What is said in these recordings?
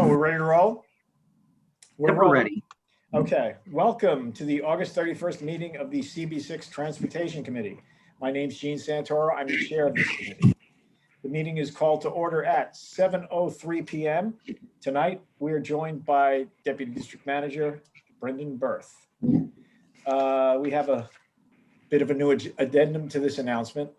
on, we're ready to roll? We're ready. Okay, welcome to the August 31st meeting of the CB6 Transportation Committee. My name is Gene Santoro. I'm the chair of this committee. The meeting is called to order at 7:03 p.m. Tonight, we are joined by Deputy District Manager Brendan Berth. We have a bit of a new addendum to this announcement.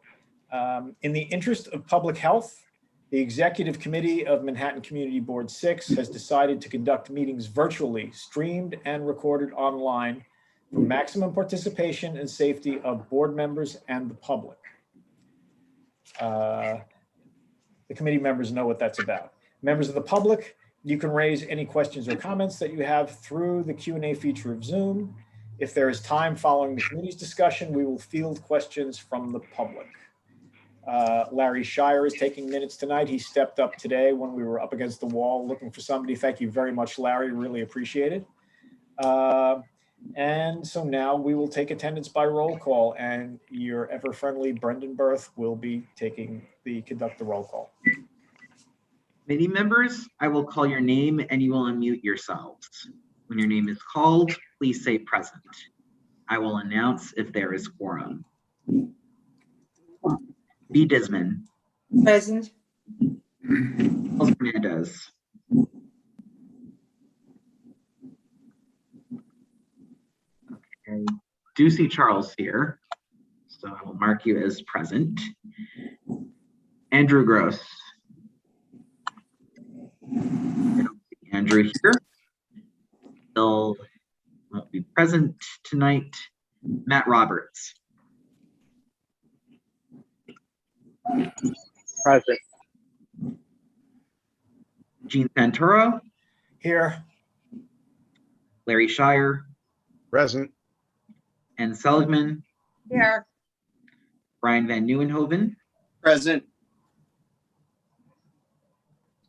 In the interest of public health, the Executive Committee of Manhattan Community Board 6 has decided to conduct meetings virtually, streamed and recorded online for maximum participation and safety of board members and the public. The committee members know what that's about. Members of the public, you can raise any questions or comments that you have through the Q&A feature of Zoom. If there is time following the committee's discussion, we will field questions from the public. Larry Shire is taking minutes tonight. He stepped up today when we were up against the wall looking for somebody. Thank you very much, Larry. Really appreciate it. And so now we will take attendance by roll call, and your ever-friendly Brendan Berth will be conduct the roll call. Committee members, I will call your name and you will unmute yourselves. When your name is called, please say present. I will announce if there is quorum. B. Disman. Present. Charles Fernandez. Okay. Do see Charles here, so I will mark you as present. Andrew Gross. I don't see Andrew here. He'll won't be present tonight. Matt Roberts. Present. Gene Santoro. Here. Larry Shire. Present. Ann Seligman. Here. Brian Van Nieuwenhoven. Present.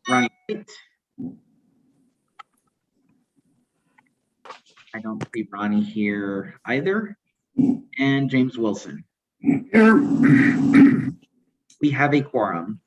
Ronnie White. I don't see Ronnie here either. And James Wilson. Here. We have a quorum.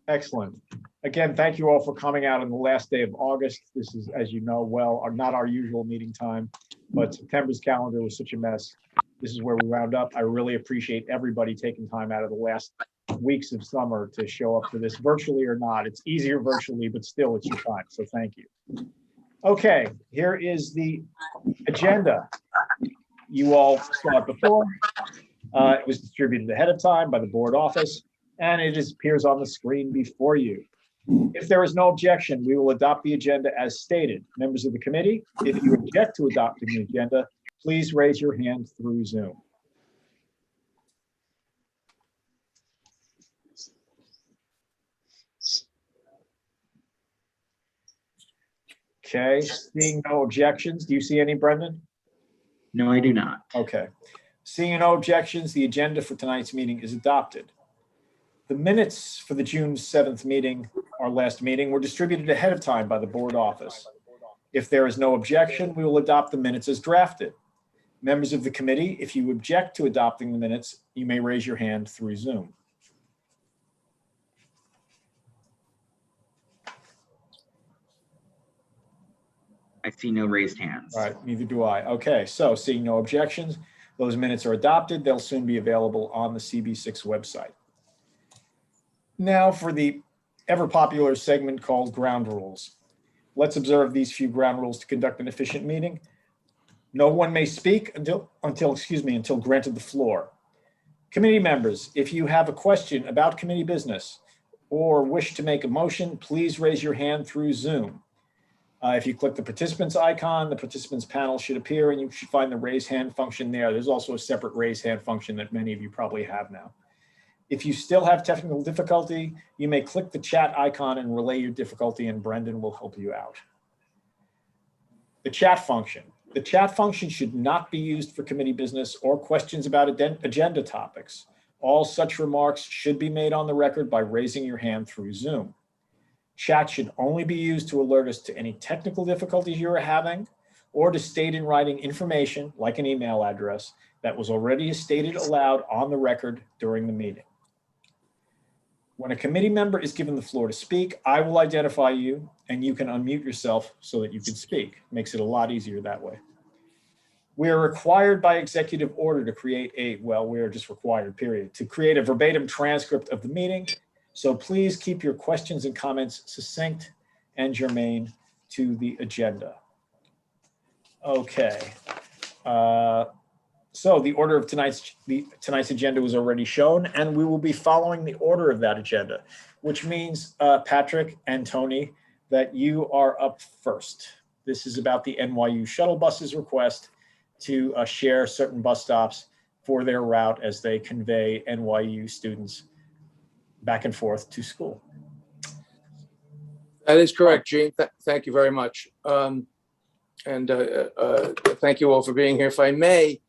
Excellent. Again, thank you all for coming out on the last day of August. This is, as you know well, not our usual meeting time, but September's calendar was such a mess. This is where we wound up. I really appreciate everybody taking time out of the last weeks of summer to show up for this, virtually or not. It's easier virtually, but still it's your time, so thank you. Okay, here is the agenda. You all saw it before. It was distributed ahead of time by the board office, and it appears on the screen before you. If there is no objection, we will adopt the agenda as stated. Members of the committee, if you object to adopting the agenda, please raise your hand through Zoom. Okay, seeing no objections. Do you see any, Brendan? No, I do not. Okay. Seeing no objections, the agenda for tonight's meeting is adopted. The minutes for the June 7th meeting, our last meeting, were distributed ahead of time by the board office. If there is no objection, we will adopt the minutes as drafted. Members of the committee, if you object to adopting the minutes, you may raise your hand through Zoom. I see no raised hands. All right, neither do I. Okay, so seeing no objections, those minutes are adopted. They'll soon be available on the CB6 website. Now for the ever popular segment called ground rules. Let's observe these few ground rules to conduct an efficient meeting. No one may speak until granted the floor. Committee members, if you have a question about committee business or wish to make a motion, please raise your hand through Zoom. If you click the participants icon, the participants panel should appear and you should find the raise hand function there. There's also a separate raise hand function that many of you probably have now. If you still have technical difficulty, you may click the chat icon and relay your difficulty and Brendan will help you out. The chat function. The chat function should not be used for committee business or questions about agenda topics. All such remarks should be made on the record by raising your hand through Zoom. Chat should only be used to alert us to any technical difficulties you are having or to state in writing information, like an email address, that was already stated aloud on the record during the meeting. When a committee member is given the floor to speak, I will identify you and you can unmute yourself so that you can speak. Makes it a lot easier that way. We are required by executive order to create we are just required, period, to create a verbatim transcript of the meeting. So please keep your questions and comments succinct and germane to the agenda. Okay. So the order of tonight's agenda was already shown, and we will be following the order of that agenda, which means, Patrick and Tony, that you are up first. This is about the NYU shuttle buses request to share certain bus stops for their route as they convey NYU students back and forth to school. That is correct, Gene. Thank you very much. And thank you all for being here. If I may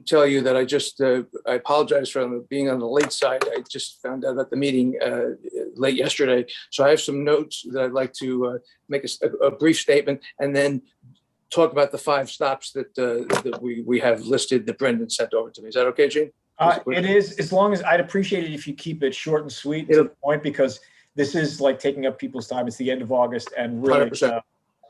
tell you that I apologize for being on the late side. I just found out at the meeting late yesterday. So I have some notes that I'd like to make a brief statement and then talk about the 5 stops that we have listed that Brendan sent over to me. Is that okay, Gene? It is, as long as I'd appreciate it if you keep it short and sweet to the point, because this is like taking up people's time. It's the end of August and really, 100%.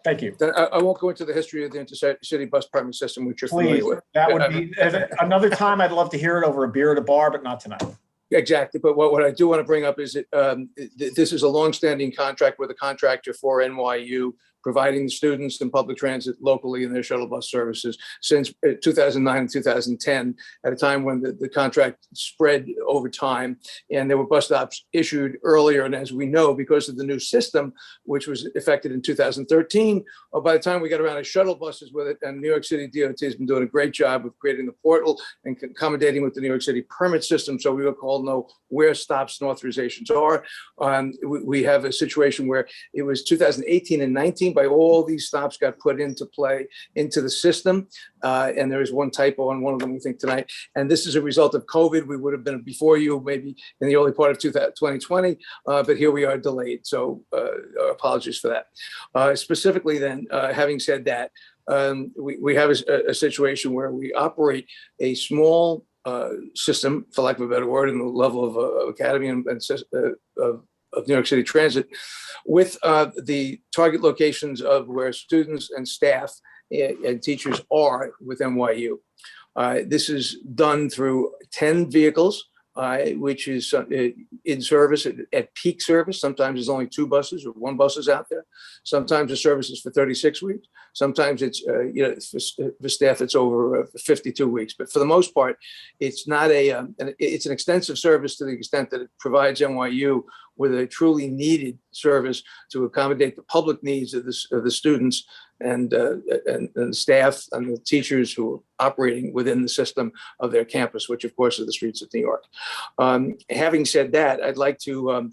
Thank you. I won't go into the history of the intercity bus permit system, which you're Please, familiar with. that would be another time. I'd love to hear it over a beer at a bar, but not tonight. Exactly. But what I do want to bring up is that this is a longstanding contract with a contractor for NYU, providing the students and public transit locally in their shuttle bus services since 2009 and 2010, at a time when the contract spread over time and there were bus stops issued earlier. And as we know, because of the new system, which was effected in 2013, by the time we got around to shuttle buses with it, and New York City DOT has been doing a great job of creating the portal and accommodating with the New York City permit system, so we all know where stops and authorizations are. We have a situation where it was 2018 and 19 by all these stops got put into play into the system. And there is one typo on one of them, we think, tonight. And this is a result of COVID. We would have been before you maybe in the early part of 2020, but here we are delayed. So apologies for that. Specifically then, having said that, we have a situation where we operate a small system, for lack of a better word, in the level of Academy and of New York City Transit, with the target locations of where students and staff and teachers are with NYU. This is done through 10 vehicles, which is in service at peak service. Sometimes there's only 2 buses or 1 bus is out there. Sometimes the service is for 36 weeks. Sometimes it's, for staff, it's over 52 weeks. But for the most part, it's not it's an extensive service to the extent that it provides NYU with a truly needed service to accommodate the public needs of the students and the staff and the teachers who are operating within the system of their campus, which of course are the streets of New York. Having said that, I'd like to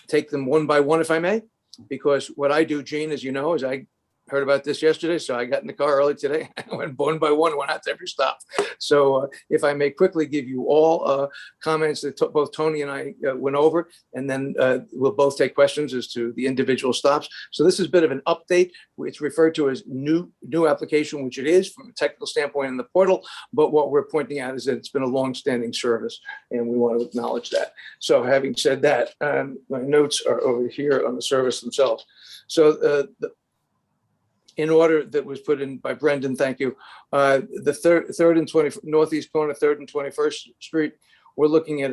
take them one by one, if I may, because what I do, Gene, as you know, is I heard about this yesterday, so I got in the car early today. I went one by one, went out to every stop. So if I may quickly give you all comments that both Tony and I went over, and then we'll both take questions as to the individual stops. So this is a bit of an update. It's referred to as new application, which it is from a technical standpoint in the portal, but what we're pointing out is that it's been a long-standing service, and we want to acknowledge that. So having said that, my notes are over here on the service themselves. So in order that was put in by Brendan, thank you. The third and 20 northeast corner, 3rd and 21st Street. We're looking at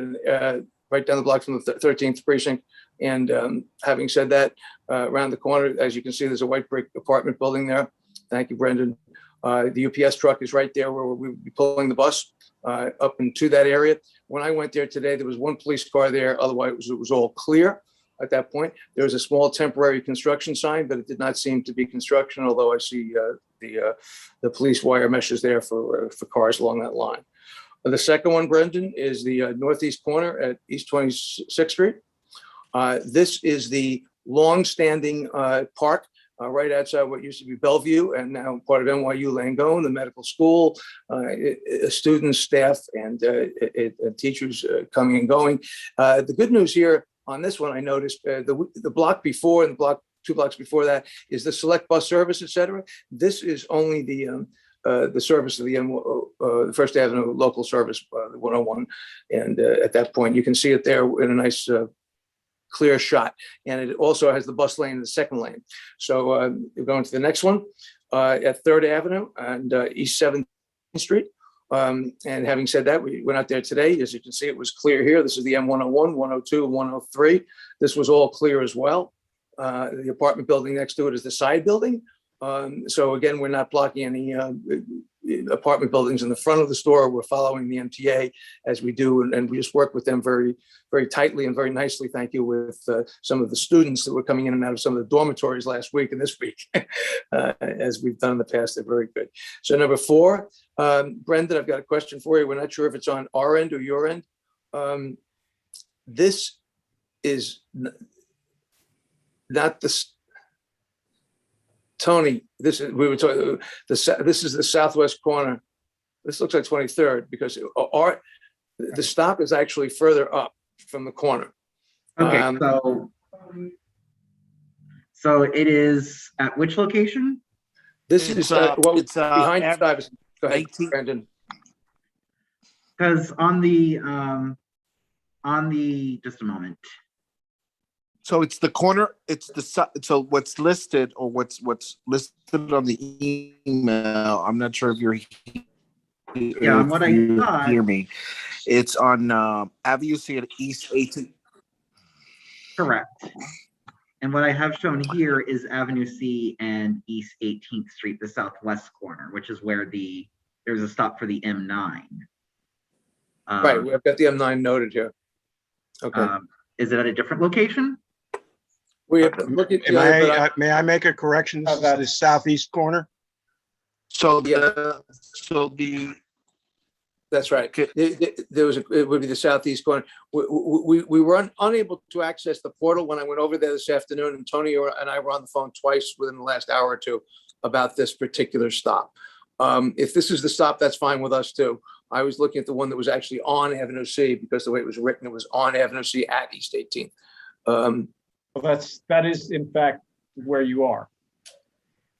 right down the block from the 13th precinct. And having said that, around the corner, as you can see, there's a white brick apartment building there. Thank you, Brendan. The UPS truck is right there where we would be pulling the bus up into that area. When I went there today, there was 1 police car there. Otherwise, it was all clear. At that point, there was a small temporary construction sign, but it did not seem to be construction, although I see the police wire meshes there for cars along that line. The second one, Brendan, is the northeast corner at East 26th Street. This is the long-standing park right outside what used to be Bellevue and now part of NYU Langone, the medical school, students, staff, and teachers coming and going. The good news here on this one, I noticed the block before and the 2 blocks before that is the select bus service, et cetera. This is only the the service of the First Avenue local service, the 101. And at that point, you can see it there in a nice clear shot. And it also has the bus lane in the second lane. So we're going to the next one at 3rd Avenue and East 7th Street. And having said that, we went out there today. As you can see, it was clear here. This is the M101, 102, and 103. This was all clear as well. The apartment building next to it is the side building. So again, we're not blocking any apartment buildings in the front of the store. We're following the MTA as we do, and we just work with them very, very tightly and very nicely. Thank you, with some of the students that were coming in and out of some of the dormitories last week and this week, as we've done in the past. They're very good. So number 4, Brendan, I've got a question for you. We're not sure if it's on our end or your end. This is not the Tony. This is we were talking. This is the southwest corner. This looks like 23rd because the stop is actually further up from the corner. Okay, so it is at which location? This is behind Stuyvesant. Go ahead, 18. Brandon. Because on the just a moment. So it's the corner, it's so what's listed or what's listed on the email. I'm not sure if you're Yeah, what I thought. hear me. It's on Avenue C at East 18th. Correct. And what I have shown here is Avenue C and East 18th Street, the southwest corner, which is where there's a stop for the M9. Right, we've got the M9 noted here. Okay. Is it at a different location? We have to look at May I make a correction? This is the southeast corner. So Yeah. That's right. It would be the southeast corner. We were unable to access the portal when I went over there this afternoon, and Tony and I were on the phone twice within the last hour or two about this particular stop. If this is the stop, that's fine with us too. I was looking at the one that was actually on Avenue C because the way it was written, it was on Avenue C at East 18th. Well, that is in fact where you are.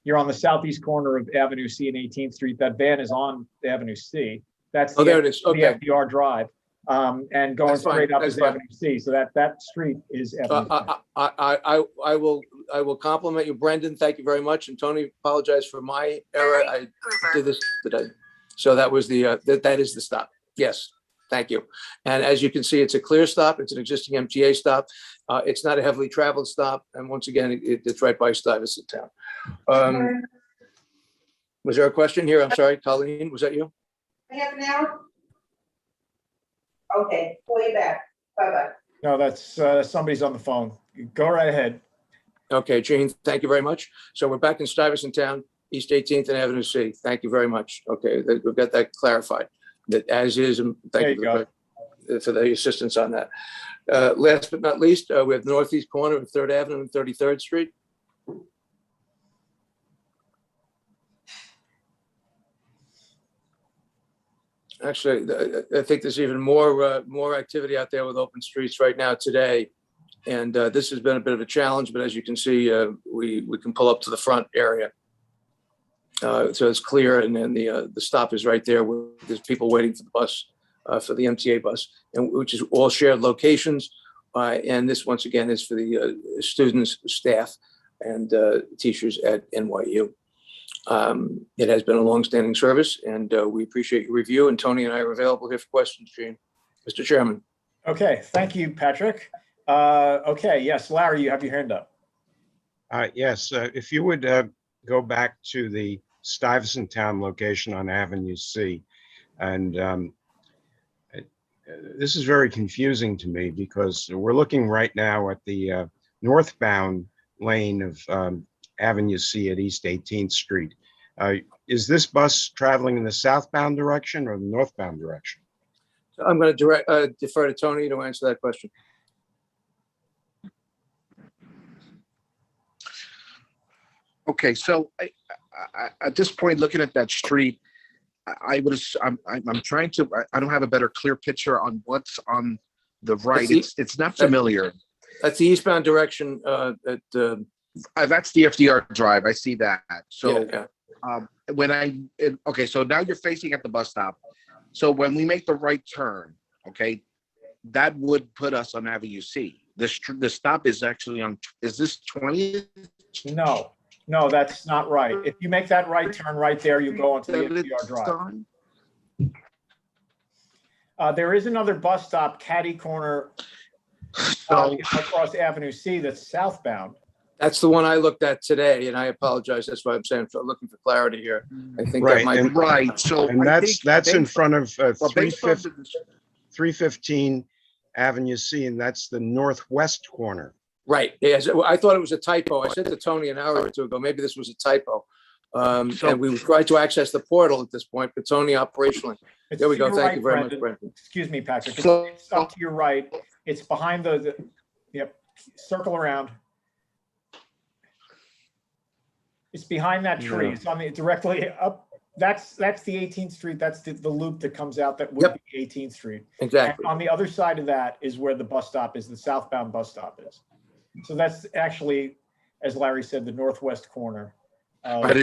You're on the southeast corner of Avenue C and 18th Street. That van is on Avenue C. That's there it is. Okay. The FDR Drive, and going That's fine. straight up That's is fine. Avenue C. So that street is Avenue C. I will compliment you, Brendan. Thank you very much. And Tony, apologize for my error. I did this today. So that was that is the stop. Yes. Thank you. And as you can see, it's a clear stop. It's an existing MTA stop. It's not a heavily traveled stop. And once again, it's right by Stuyvesant Town. Was there a question here? I'm sorry, Colleen, was that you? Half an hour? Okay, call you back. Bye-bye. No, that's somebody's on the phone. Go right ahead. Okay, Jane, thank you very much. So we're back in Stuyvesant Town, East 18th and Avenue C. Thank you very much. Okay, we've got that clarified. That as is, and thank you for the assistance on that. Last but not least, we have the northeast corner of 3rd Avenue and 33rd Street. Actually, I think there's even more activity out there with open streets right now today. And this has been a bit of a challenge, but as you can see, we can pull up to the front area. So it's clear, and then the stop is right there where there's people waiting for the bus, for the MTA bus, and which is all shared locations. And this, once again, is for the students, staff, and teachers at NYU. It has been a longstanding service, and we appreciate your review. And Tony and I are available here for questions, Gene. Mr. Chairman. Okay, thank you, Patrick. Okay, yes, Larry, you have your hand up. Yes, if you would go back to the Stuyvesant Town location on Avenue C. And this is very confusing to me because we're looking right now at the northbound lane of Avenue C at East 18th Street. Is this bus traveling in the southbound direction or the northbound direction? I'm going to defer to Tony to answer that question. Okay, so at this point, looking at that street, I'm trying to. I don't have a better clear picture on what's on the right. It's not familiar. That's the eastbound direction. That's the FDR Drive. I see that. So yeah. Okay, so now you're facing at the bus stop. So when we make the right turn, okay, that would put us on Avenue C. The stop is actually on, is this 20th? No, no, that's not right. If you make that right turn right there, you go onto the NPR Drive. There is another bus stop, catty corner, So, across Avenue C that's southbound. That's the one I looked at today, and I apologize. That's why I'm saying, looking for clarity here. I think that Right, might be. right, so. And I that's think in based- front of well, based on the- 315 Avenue C, and that's the northwest corner. Right, yes, I thought it was a typo. I said to Tony an hour or two ago, maybe this was a typo. So- And we tried to access the portal at this point, but Tony operationally. It's There we to go. your Thank right, you very much, Brendan. Brendan. Excuse me, Patrick. So- It's up to your right. It's behind yep, circle around. It's behind that tree. Yeah. It's on the directly up. That's the 18th Street. That's the loop that comes out that would Yep. be 18th Street. Exactly. And on the other side of that is where the bus stop is, the southbound bus stop is. So that's actually, as Larry said, the northwest corner. But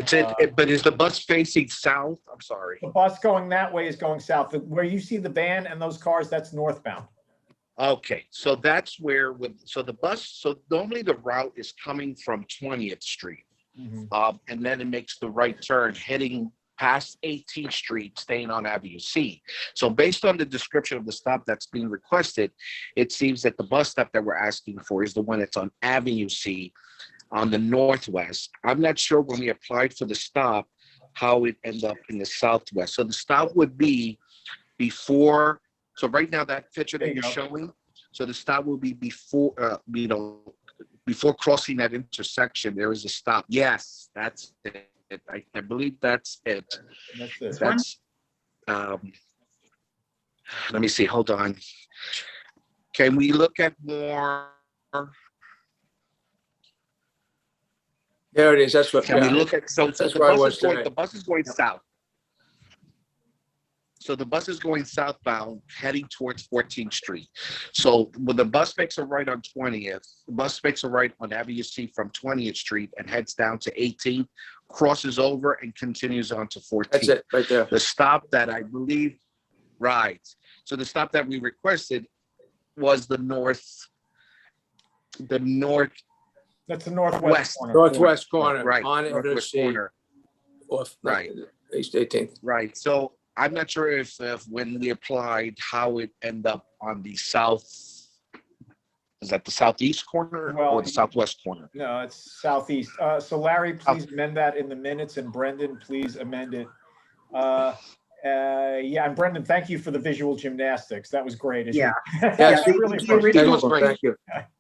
but is the bus facing south? I'm sorry. The bus going that way is going south. Where you see the van and those cars, that's northbound. Okay, so that's where so the bus, so normally the route is coming from 20th Street. And then it makes the right turn heading past 18th Street, staying on Avenue C. So based on the description of the stop that's being requested, it seems that the bus stop that we're asking for is the one that's on Avenue C on the northwest. I'm not sure when we applied for the stop, how it ended up in the southwest. So the stop would be before, so right now that picture that you're showing, so the stop will be before, before crossing that intersection, there is a stop. Yes, that's it. I believe that's it. That's it. That's, let me see, hold on. Can we look at more? There it is. That's what. Can we yeah. look at, so That's the where I bus was is going, today. the bus is going south. So the bus is going southbound, heading towards 14th Street. So when the bus makes a right on 20th, the bus makes a right on Avenue C from 20th Street and heads down to 18th, crosses over and continues on to 14th. That's it, right there. The stop that I believe, right. So the stop that we requested was the north. That's the northwest corner. Northwest corner. Right, On Avenue northwest C. corner, Off, Right. East 18th. right. So I'm not sure if when we applied, how it ended up on the south, is that the southeast corner Well, or the southwest corner? No, it's southeast. So Larry, please amend that in the minutes, and Brendan, please amend it. Yeah, and Brendan, thank you for the visual gymnastics. That was great. Yeah. Yes, Yeah, really the appreciate original- it. Thank you.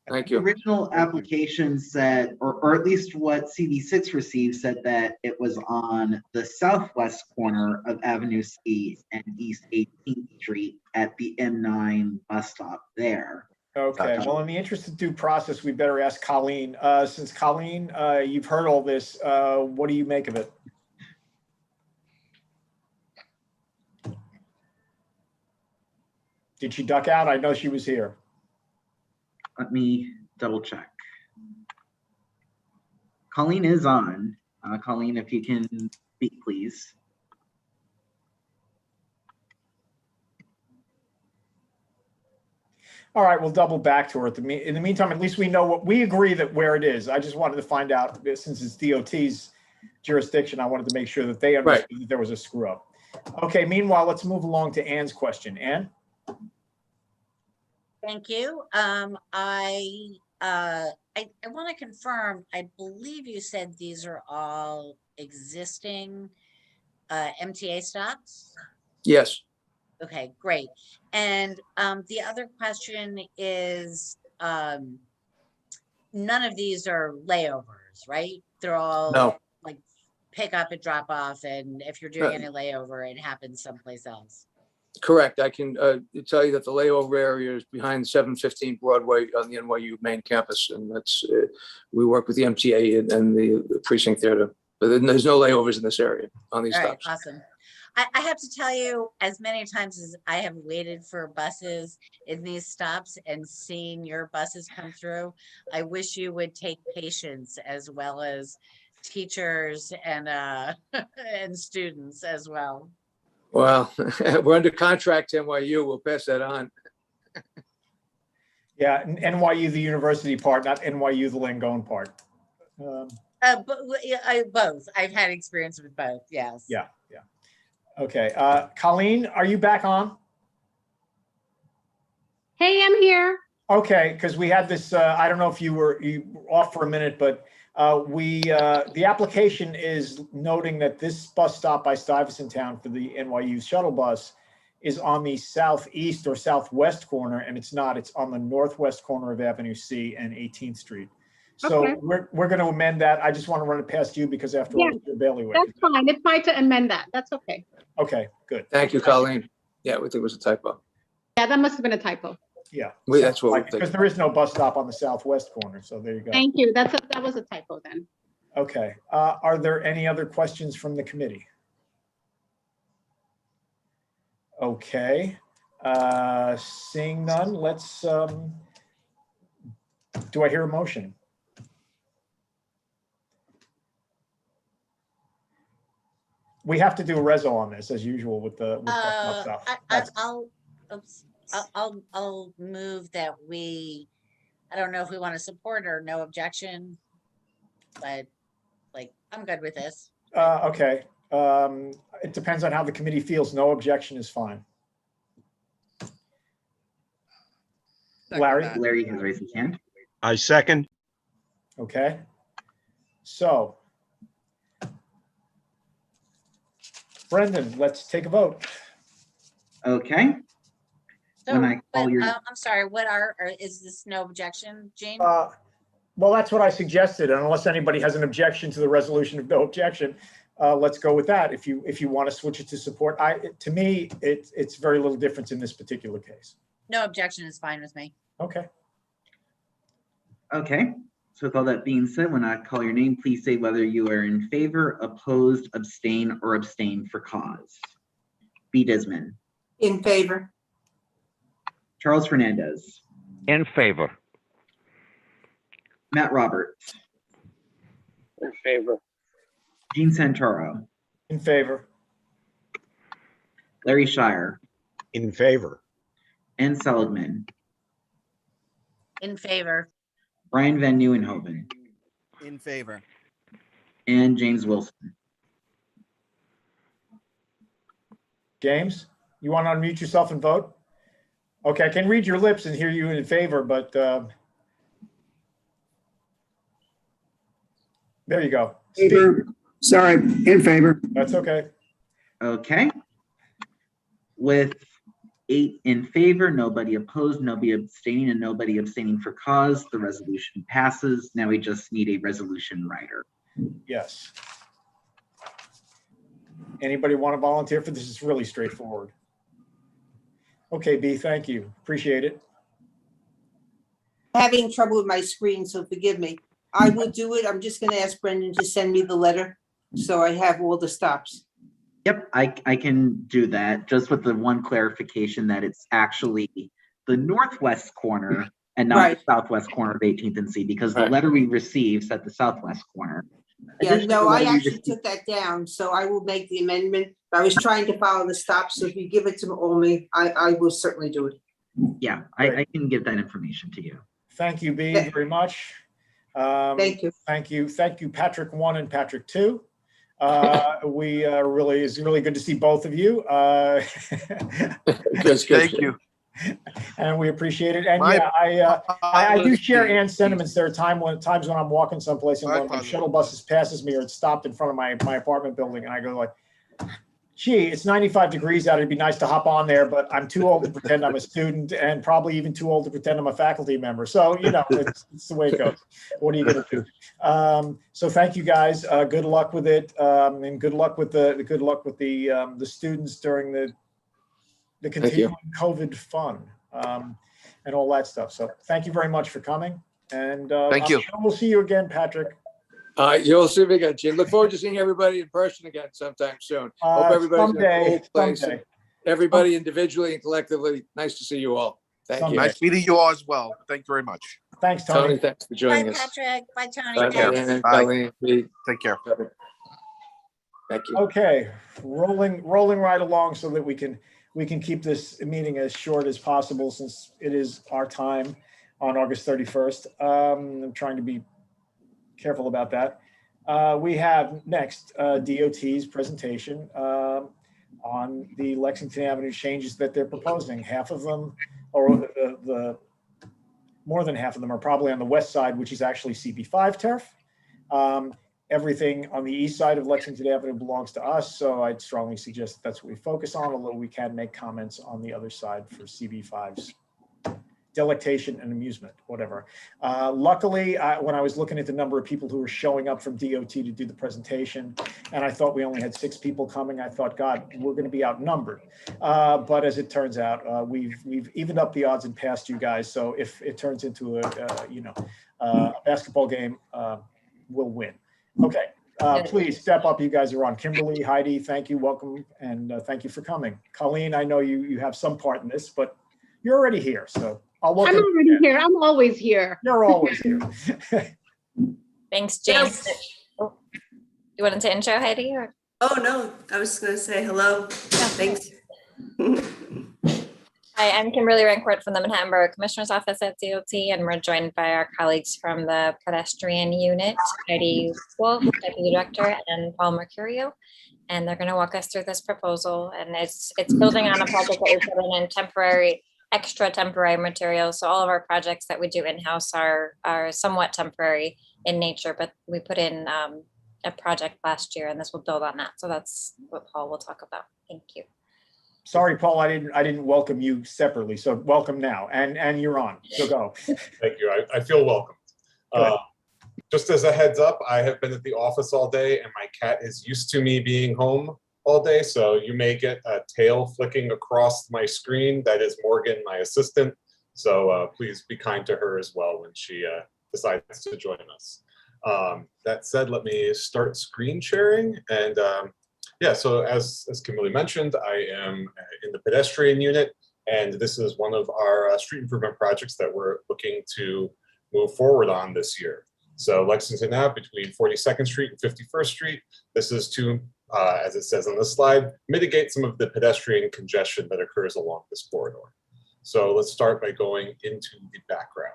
Thank The you. original application said, or at least what CV6 received said that it was on the southwest corner of Avenue C and East 18th Street at the M9 bus stop there. Okay, well, in the interest of due process, we better ask Colleen. Since Colleen, you've heard all this, what do you make of it? Did she duck out? I know she was here. Let me double check. Colleen is on. Colleen, if you can speak, please. All right, we'll double back to her. In the meantime, at least we know what we agree that where it is. I just wanted to find out, since it's DOT's jurisdiction, I wanted to make sure that they understood that there was a screw up. Okay, meanwhile, let's move along to Ann's question. Ann? Thank you. I want to confirm, I believe you said these are all existing MTA stops? Yes. Okay, great. And the other question is, none of these are layovers, right? They're all No. like pick up and drop off, and if you're doing any layover, it happens someplace else. Correct. I can tell you that the layover area is behind 715 Broadway on the NYU main campus, and that's we work with the MTA and the precinct there. But there's no layovers in this area on these All right, stops. awesome. I have to tell you, as many times as I have waited for buses in these stops and seen your buses come through, I wish you would take patience as well as teachers and and students as well. Well, we're under contract to NYU. We'll pass that on. Yeah, NYU, the university part, not NYU, the Langone part. But both. I've had experience with both. Yes. Yeah, yeah. Okay, Colleen, are you back on? Hey, I'm here. Okay, because we had this, I don't know if you were off for a minute, but the application is noting that this bus stop by Stuyvesant Town for the NYU shuttle bus is on the southeast or southwest corner, and it's not. It's on the northwest corner of Avenue C and 18th Street. So Okay. we're going to amend that. I just want to run it past you because after all, Yeah, it's your bailiwick. That's fine. It's fine to amend that. That's okay. Okay, good. Thank you, Colleen. Yeah, we think it was a typo. Yeah, that must have been a typo. Yeah. That's what we think. Because there is no bus stop on the southwest corner, so there you go. Thank you. That was a typo then. Okay, are there any other questions from the committee? Okay, seeing none, let's, do I hear a motion? We have to do a reso on this as usual with the bus stop stuff. That's- I'll move that we, I don't know if we want to support or no objection, but like, I'm good with this. Okay, it depends on how the committee feels. No objection is fine. Larry? Larry has raised his hand. I second. Okay. So. Brendan, let's take a vote. Okay, So, When I call but, your- I'm sorry, is this no objection, Jean? Well, that's what I suggested, and unless anybody has an objection to the resolution of no objection, let's go with that. If you want to switch it to support, to me, it's very little difference in this particular case. No objection is fine with me. Okay. okay. So with all that being said, when I call your name, please say whether you are in favor, opposed, abstain, or abstain for cause. B. Disman. In favor. Charles Fernandez. In favor. Matt Roberts. In favor. Gene Santoro. In favor. Larry Shire. In favor. Ann Seligman. In favor. Brian Van Nieuwenhoven. In favor. And James Wilson. James, you want to unmute yourself and vote? Okay, I can read your lips and hear you in favor, but there you go. Speak. Favor. Sorry, in favor. That's okay. Okay. With 8 in favor, nobody opposed, nobody abstaining, and nobody abstaining for cause, the resolution passes. Now we just need a resolution writer. Yes. Anybody want to volunteer for this? It's really straightforward. Okay, B, thank you. Appreciate it. Having trouble with my screen, so forgive me. I will do it. I'm just gonna ask Brendan to send me the letter, so I have all the stops. Yep, I can do that, just with the one clarification that it's actually the northwest corner and not Right. the southwest corner of 18th and C, because the Right. letter we received said the southwest corner. Yeah, Additionally, no, the I letter we actually received- took that down, so I will make the amendment. I was trying to follow the stops, so if you give it to me, I will certainly do it. Yeah, I can give that information to you. Thank you, B, Th- very much. Thank you. Thank you, Patrick 1 and Patrick 2. It's really good to see both of you. Thank you. And we appreciate it. And My yeah, I do share apologies. Ann's sentiments. There are times when I'm walking someplace and My when the apologies. shuttle buses passes me or it's stopped in front of my apartment building and I go like, gee, it's 95 degrees out. It'd be nice to hop on there, but I'm too old to pretend I'm a student and probably even too old to pretend I'm a faculty member. So, it's the way it goes. What are you going to do? So thank you guys. Good luck with it. And good luck with the students during the continuing COVID fun and all that stuff. So thank you very much for coming. And Thank I'm you. sure we'll see you again, Patrick. You'll see me again, Jim. Look forward to seeing everybody in person again sometime soon. Hope everybody's in a cool place. Someday. Everybody individually and collectively, nice to see you all. Thank you. Someday. Nice meeting you all as well. Thank you very much. Thanks, Tony, Tony. thanks for Bye, joining us. Patrick. Bye, Tony. Bye, Thanks. Diane, Bye. Colleen, Pete. Take care. Thank you. Okay, rolling right along so that we can keep this meeting as short as possible since it is our time on August 31st. I'm trying to be careful about that. We have next DOT's presentation on the Lexington Avenue changes that they're proposing. Half of them, or the more than half of them, are probably on the west side, which is actually CB5 turf. Everything on the east side of Lexington Avenue belongs to us, so I'd strongly suggest that's what we focus on, although we can make comments on the other side for CB5's delectation and amusement, whatever. Luckily, when I was looking at the number of people who were showing up from DOT to do the presentation, and I thought we only had 6 people coming, I thought, God, we're going to be outnumbered. But as it turns out, we've evened up the odds and passed you guys. So if it turns into a basketball game, we'll win. Okay, please step up. You guys are on. Kimberly, Heidi, thank you, welcome, and thank you for coming. Colleen, I know you have some part in this, but you're already here, so I'll welcome. I'm already here. I'm always here. You're always here. Thanks, James. Oh, you wanted to intro, Heidi? Or? Oh, no, I was just going to say hello. Thanks. Hi, I'm Kimberly Rancourt from the Manhattan Borough Commissioner's Office at DOT, and we're joined by our colleagues from the pedestrian unit, Heidi Wolf, Deputy Director, and Paul Mercurio. And they're going to walk us through this proposal. And it's building on a project that we put in temporary, extra temporary materials. So all of our projects that we do in-house are somewhat temporary in nature, but we put in a project last year, and this will build on that. So that's what Paul will talk about. Thank you. Sorry, Paul, I didn't welcome you separately, so welcome now, and you're on, so go. Thank you, I feel welcome. Just as a heads up, I have been at the office all day and my cat is used to me being home all day, so you may get a tail flicking across my screen. That is Morgan, my assistant, so please be kind to her as well when she decides to join us. That said, let me start screen sharing. And yeah, so as Kimberly mentioned, I am in the pedestrian unit, and this is one of our street improvement projects that we're looking to move forward on this year. So Lexington Ave between 42nd Street and 51st Street. This is to, as it says on the slide, mitigate some of the pedestrian congestion that occurs along this corridor. So let's start by going into the background.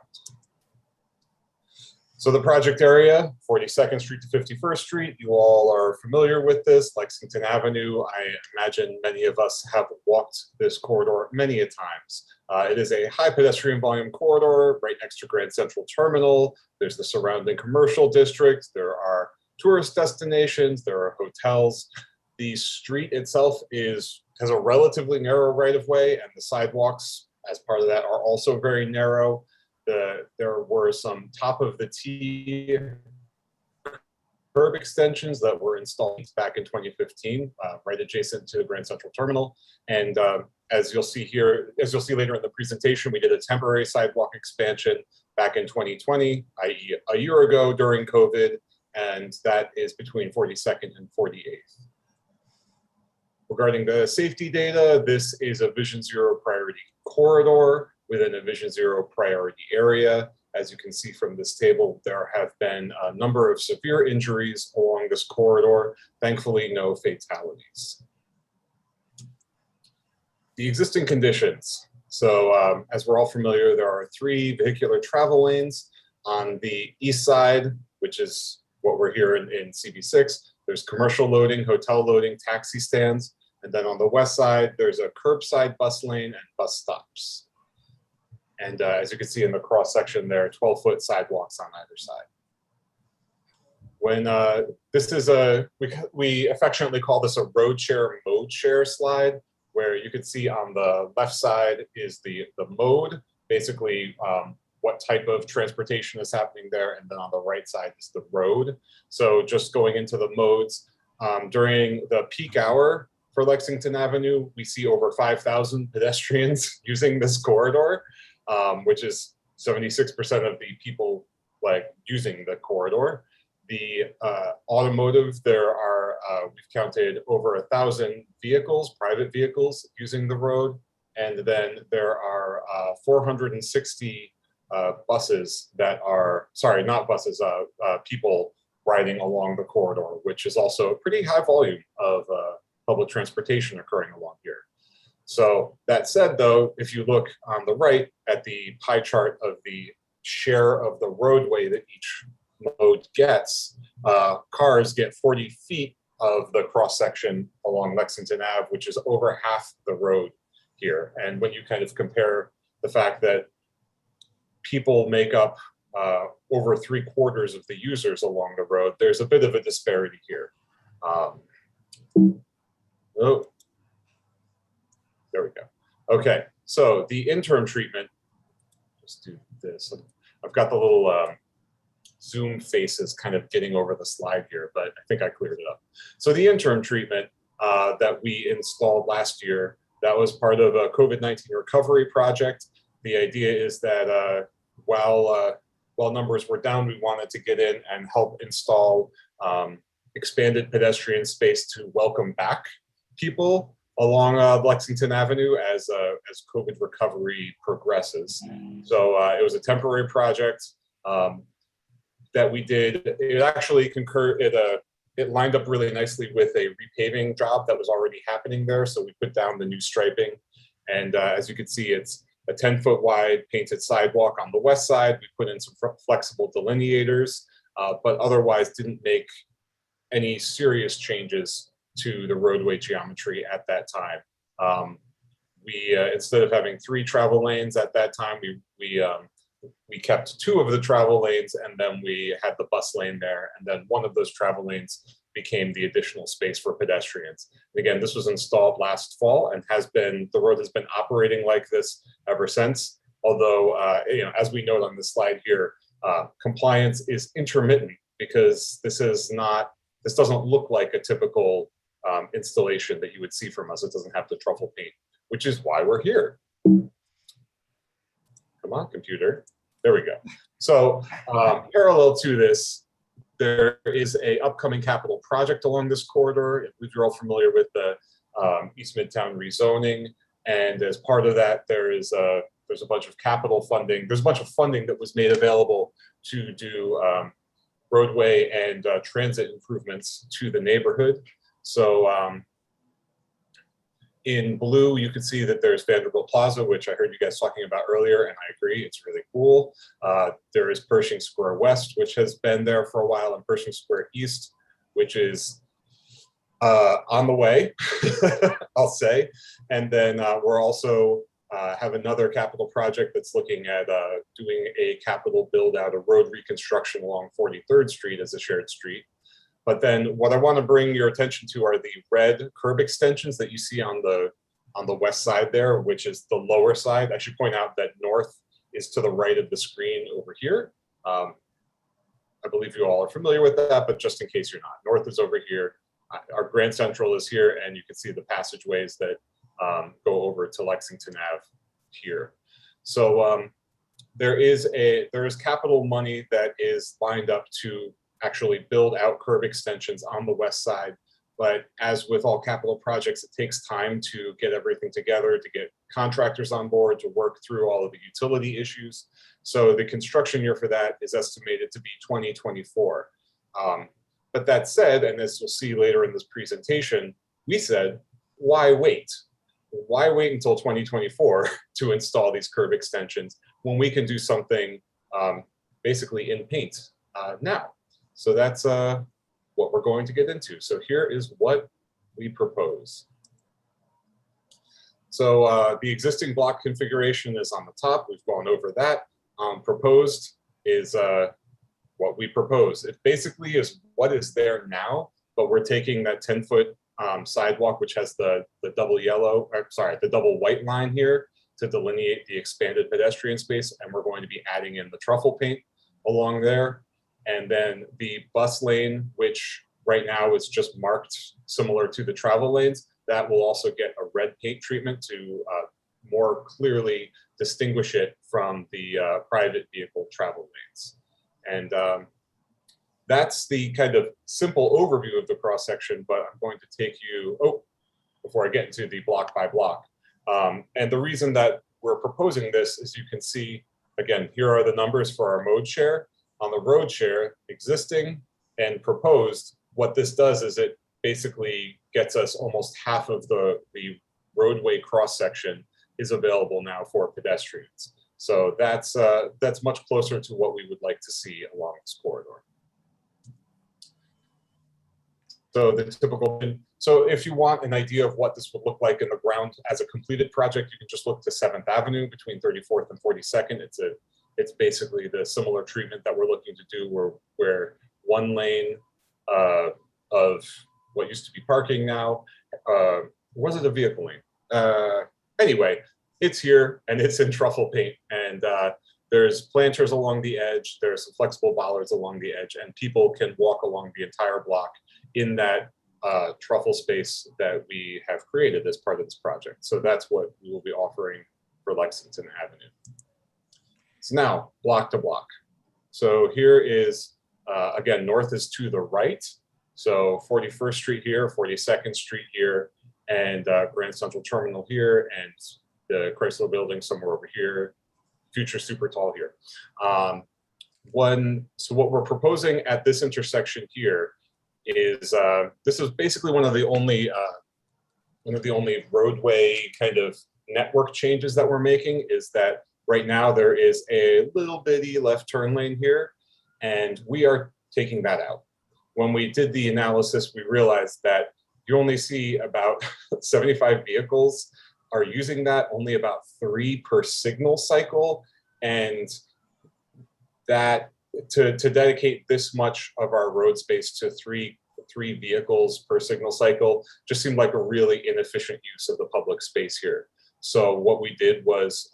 So the project area, 42nd Street to 51st Street, you all are familiar with this, Lexington Avenue. I imagine many of us have walked this corridor many a times. It is a high pedestrian volume corridor right next to Grand Central Terminal. There's the surrounding commercial district. There are tourist destinations. There are hotels. The street itself has a relatively narrow right of way, and the sidewalks as part of that are also very narrow. There were some top of the T curb extensions that were installed back in 2015, right adjacent to Grand Central Terminal. And as you'll see here, as you'll see later in the presentation, we did a temporary sidewalk expansion back in 2020, i.e. a year ago during COVID, and that is between 42nd and 48th. Regarding the safety data, this is a Vision Zero priority corridor within a Vision Zero priority area. As you can see from this table, there have been a number of severe injuries along this corridor. Thankfully, no fatalities. The existing conditions. So as we're all familiar, there are 3 vehicular travel lanes on the east side, which is what we're here in CB6. There's commercial loading, hotel loading, taxi stands. And then on the west side, there's a curbside bus lane and bus stops. And as you can see in the cross section there, 12-foot sidewalks on either side. When this is we affectionately call this a road share mode share slide, where you can see on the left side is the mode, basically what type of transportation is happening there, and then on the right side is the road. So just going into the modes, during the peak hour for Lexington Avenue, we see over 5,000 pedestrians using this corridor. Which is 76% of the people using the corridor. The automotive, there are, we've counted over 1,000 vehicles, private vehicles using the road. And then there are 460 buses that are, sorry, not buses, people riding along the corridor, which is also a pretty high volume of public transportation occurring along here. So that said, though, if you look on the right at the pie chart of the share of the roadway that each mode gets, cars get 40 feet of the cross section along Lexington Ave, which is over half the road here. And when you kind of compare the fact that people make up over 3/4 of the users along the road, there's a bit of a disparity here. Oh, there we go. Okay, so the interim treatment, let's do this. I've got the little Zoom faces kind of getting over the slide here, but I think I cleared it up. So the interim treatment that we installed last year, that was part of a COVID-19 recovery project. The idea is that while numbers were down, we wanted to get in and help install expanded pedestrian space to welcome back people along Lexington Avenue as COVID recovery progresses. So it was a temporary project that we did. It actually it lined up really nicely with a repaving job that was already happening there. So we put down the new striping, and as you can see, it's a 10-foot wide painted sidewalk on the west side. We put in some flexible delineators, but otherwise didn't make any serious changes to the roadway geometry at that time. We instead of having 3 travel lanes at that time, we kept 2 of the travel lanes, and then we had the bus lane there, and then one of those travel lanes became the additional space for pedestrians. And again, this was installed last fall and the road has been operating like this ever since. Although, as we note on this slide here, compliance is intermittent because this doesn't look like a typical installation that you would see from us. It doesn't have the truffle paint, which is why we're here. Come on, computer. There we go. So parallel to this, there is a upcoming capital project along this corridor. If you're all familiar with the East Midtown rezoning, and as part of that, there's a bunch of capital funding. There's a bunch of funding that was made available to do roadway and transit improvements to the neighborhood. So in blue, you can see that there's Vanderbilt Plaza, which I heard you guys talking about earlier, and I agree, it's really cool. There is Pershing Square West, which has been there for a while, and Pershing Square East, which is on the way, I'll say. And then we're also have another capital project that's looking at doing a capital build out of road reconstruction along 43rd Street as a shared street. But then what I want to bring your attention to are the red curb extensions that you see on the west side there, which is the lower side. I should point out that north is to the right of the screen over here. I believe you all are familiar with that, but just in case you're not, north is over here. Our Grand Central is here, and you can see the passageways that go over to Lexington Ave here. So there is capital money that is lined up to actually build out curb extensions on the west side. But as with all capital projects, it takes time to get everything together, to get contractors on board, to work through all of the utility issues. So the construction year for that is estimated to be 2024. But that said, and as you'll see later in this presentation, we said, why wait? Why wait until 2024 to install these curb extensions when we can do something basically in paint now? So that's what we're going to get into. So here is what we propose. So the existing block configuration is on the top. We've gone over that. Proposed is what we propose. It basically is what is there now, but we're taking that 10-foot sidewalk, which has the double white line here to delineate the expanded pedestrian space, and we're going to be adding in the truffle paint along there. And then the bus lane, which right now is just marked similar to the travel lanes, that will also get a red paint treatment to more clearly distinguish it from the private vehicle travel lanes. And that's the kind of simple overview of the cross section, but I'm going to take you, before I get into the block by block. And the reason that we're proposing this is you can see again, here are the numbers for our mode share. On the road share, existing and proposed, what this does is it basically gets us almost half of the roadway cross section is available now for pedestrians. So that's much closer to what we would like to see along this corridor. So the typical, so if you want an idea of what this would look like in the ground as a completed project, you can just look to 7th Avenue between 34th and 42nd. It's basically the similar treatment that we're looking to do where one lane of what used to be parking now, was it a vehicle lane? Anyway, it's here and it's in truffle paint, and there's planters along the edge, there's some flexible bollards along the edge, and people can walk along the entire block in that truffle space that we have created as part of this project. So that's what we will be offering for Lexington Avenue. So now, block to block. So here is, again, north is to the right. So 41st Street here, 42nd Street here, and Grand Central Terminal here, and the Chrysler Building somewhere over here, future super tall here. So what we're proposing at this intersection here is, this is basically one of the only roadway kind of network changes that we're making, is that right now there is a little bitty left turn lane here, and we are taking that out. When we did the analysis, we realized that you only see about 75 vehicles are using that, only about 3 per signal cycle, and that to dedicate this much of our road space to three vehicles per signal cycle just seemed like a really inefficient use of the public space here. So what we did was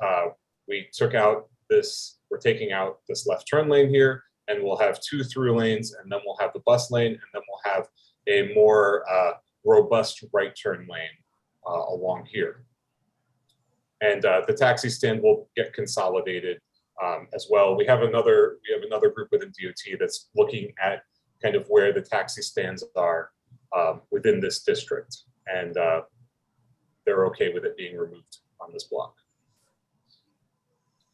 we took out this, we're taking out this left turn lane here, and we'll have 2 through lanes, and then we'll have the bus lane, and then we'll have a more robust right turn lane along here. And the taxi stand will get consolidated as well. We have another group within DOT that's looking at kind of where the taxi stands are within this district, and they're okay with it being removed on this block.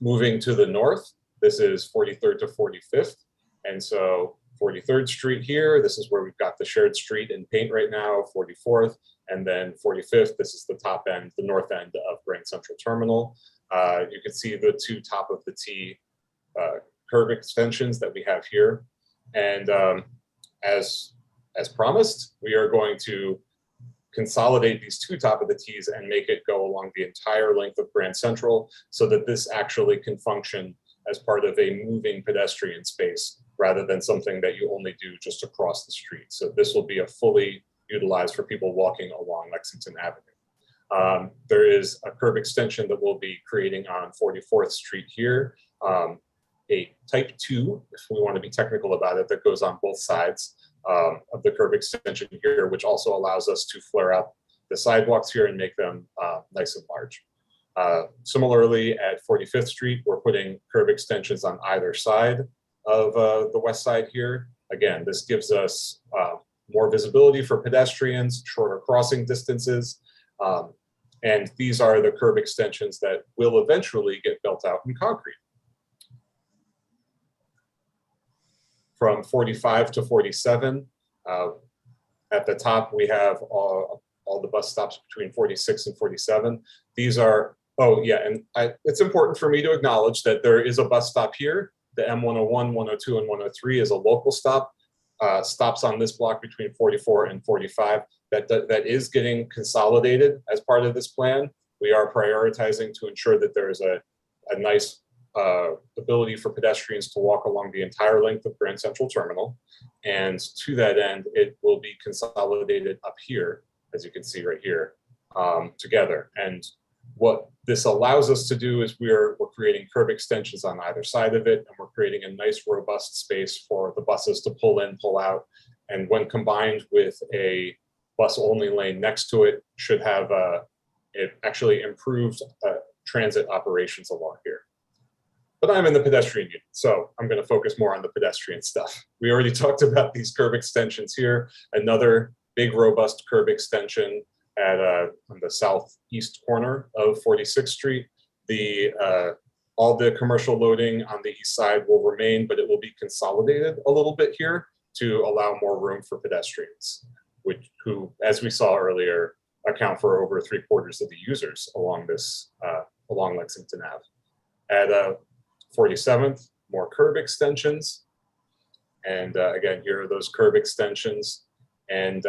Moving to the north, this is 43rd to 45th, and so 43rd Street here, this is where we've got the shared street in paint right now, 44th, and then 45th, this is the top end, the north end of Grand Central Terminal. You can see the 2 top of the T curb extensions that we have here. And as promised, we are going to consolidate these 2 top of the T's and make it go along the entire length of Grand Central, so that this actually can function as part of a moving pedestrian space rather than something that you only do just across the street. So this will be a fully utilized for people walking along Lexington Avenue. There is a curb extension that we'll be creating on 44th Street here, a type 2, if we want to be technical about it, that goes on both sides of the curb extension here, which also allows us to flare up the sidewalks here and make them nice and large. Similarly, at 45th Street, we're putting curb extensions on either side of the west side here. Again, this gives us more visibility for pedestrians, shorter crossing distances, and these are the curb extensions that will eventually get built out in concrete. From 45 to 47, at the top, we have all the bus stops between 46 and 47. These are, oh yeah, and it's important for me to acknowledge that there is a bus stop here. The M101, 102, and 103 is a local stop. Stops on this block between 44 and 45. That is getting consolidated as part of this plan. We are prioritizing to ensure that there is a nice ability for pedestrians to walk along the entire length of Grand Central Terminal. And to that end, it will be consolidated up here, as you can see right here, together. And what this allows us to do is we're creating curb extensions on either side of it, and we're creating a nice robust space for the buses to pull in, pull out. And when combined with a bus only lane next to it, should have it actually improved transit operations along here. But I'm in the pedestrian unit, so I'm going to focus more on the pedestrian stuff. We already talked about these curb extensions here. Another big robust curb extension at on the southeast corner of 46th Street. all the commercial loading on the east side will remain, but it will be consolidated a little bit here to allow more room for pedestrians, who, as we saw earlier, account for over 3/4 of the users along this, along Lexington Ave. At 47th, more curb extensions. And again, here are those curb extensions. And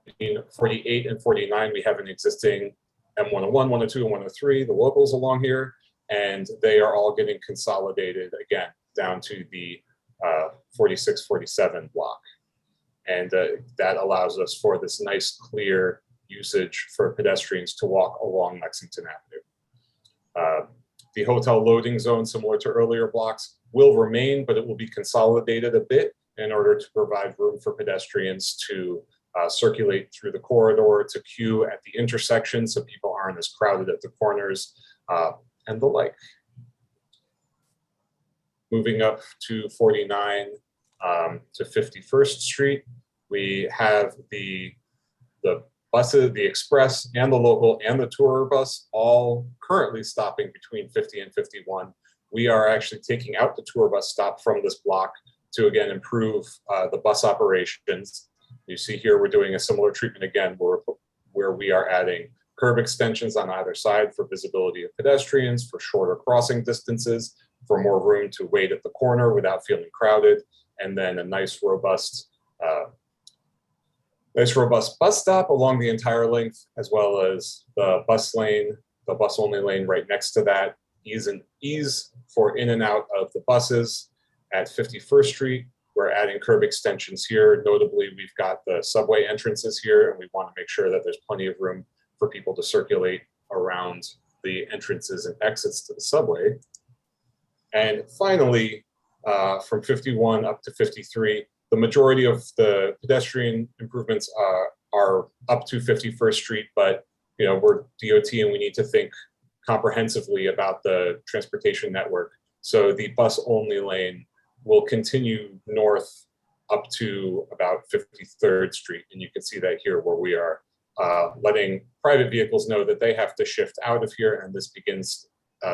between 48 and 49, we have an existing M101, 102, and 103, the locals along here, and they are all getting consolidated again down to the 46, 47 block. And that allows us for this nice, clear usage for pedestrians to walk along Lexington Avenue. The hotel loading zone, similar to earlier blocks, will remain, but it will be consolidated a bit in order to provide room for pedestrians to circulate through the corridor, to queue at the intersection so people aren't as crowded at the corners, and the like. Moving up to 49 to 51st Street, we have the buses, the express and the local and the tour bus all currently stopping between 50 and 51. We are actually taking out the tour bus stop from this block to again improve the bus operations. You see here, we're doing a similar treatment again, where we are adding curb extensions on either side for visibility of pedestrians, for shorter crossing distances, for more room to wait at the corner without feeling crowded, and then a nice robust bus stop along the entire length, as well as the bus lane, the bus only lane right next to that, ease for in and out of the buses. At 51st Street, we're adding curb extensions here. Notably, we've got the subway entrances here, and we want to make sure that there's plenty of room for people to circulate around the entrances and exits to the subway. And finally, from 51 up to 53, the majority of the pedestrian improvements are up to 51st Street, but we're DOT and we need to think comprehensively about the transportation network. So the bus only lane will continue north up to about 53rd Street. And you can see that here where we are letting private vehicles know that they have to shift out of here, and this begins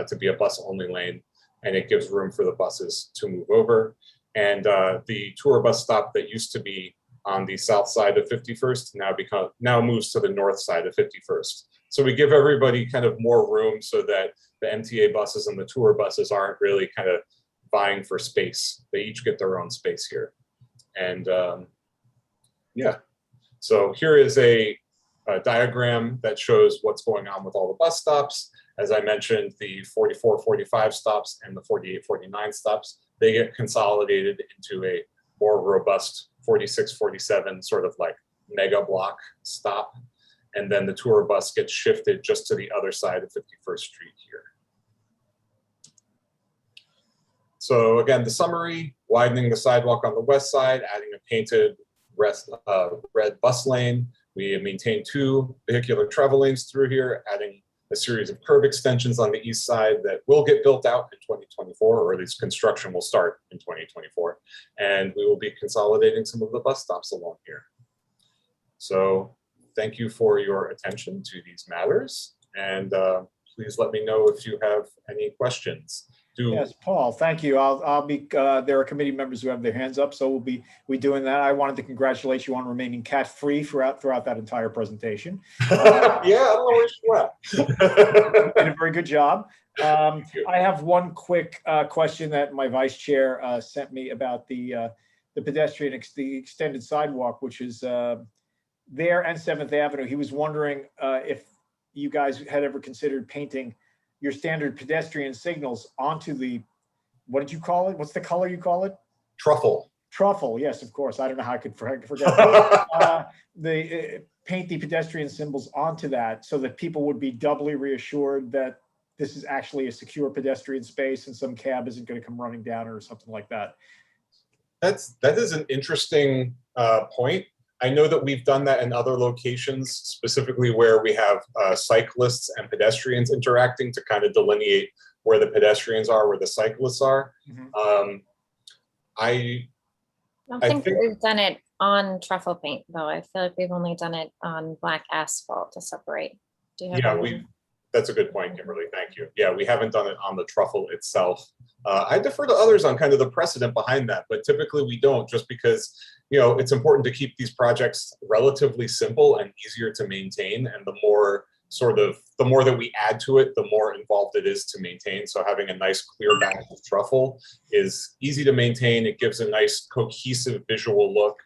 to be a bus only lane, and it gives room for the buses to move over. And the tour bus stop that used to be on the south side of 51st now moves to the north side of 51st. So we give everybody kind of more room so that the MTA buses and the tour buses aren't really kind of vying for space. They each get their own space here. And yeah, so here is a diagram that shows what's going on with all the bus stops. As I mentioned, the 44, 45 stops and the 48, 49 stops, they get consolidated into a more robust 46, 47 sort of like mega block stop. And then the tour bus gets shifted just to the other side of 51st Street here. So again, the summary: widening the sidewalk on the west side, adding a painted red bus lane. We maintain 2 vehicular travel lanes through here, adding a series of curb extensions on the east side that will get built out in 2024, or at least construction will start in 2024. And we will be consolidating some of the bus stops along here. So thank you for your attention to these matters. And please let me know if you have any questions. Yes, Paul, thank you. I'll be, there are committee members who have their hands up, so we'll be doing that. I wanted to congratulate you on remaining cat-free throughout that entire presentation. Yeah, I don't know where she went. You did a very good job. I have one quick question that my vice chair sent me about the pedestrian, the extended sidewalk, which is there and 7th Avenue. He was wondering if you guys had ever considered painting your standard pedestrian signals onto the, what did you call it? What's the color you call it? Truffle. Truffle, yes, of course. I don't know how I could forget. Paint the pedestrian symbols onto that so that people would be doubly reassured that this is actually a secure pedestrian space and some cab isn't going to come running down or something like that. That is an interesting point. I know that we've done that in other locations, specifically where we have cyclists and pedestrians interacting to kind of delineate where the pedestrians are, where the cyclists are. I don't think we've done it on truffle paint, though. I feel like we've only done it on black asphalt to separate. Do you have That's a good point, Kimberly. Thank you. Yeah, we haven't done it on the truffle itself. I defer to others on kind of the precedent behind that, but typically we don't, just because, you know, it's important to keep these projects relatively simple and easier to maintain. And the more that we add to it, the more involved it is to maintain. So having a nice clear back of truffle is easy to maintain. It gives a nice cohesive visual look.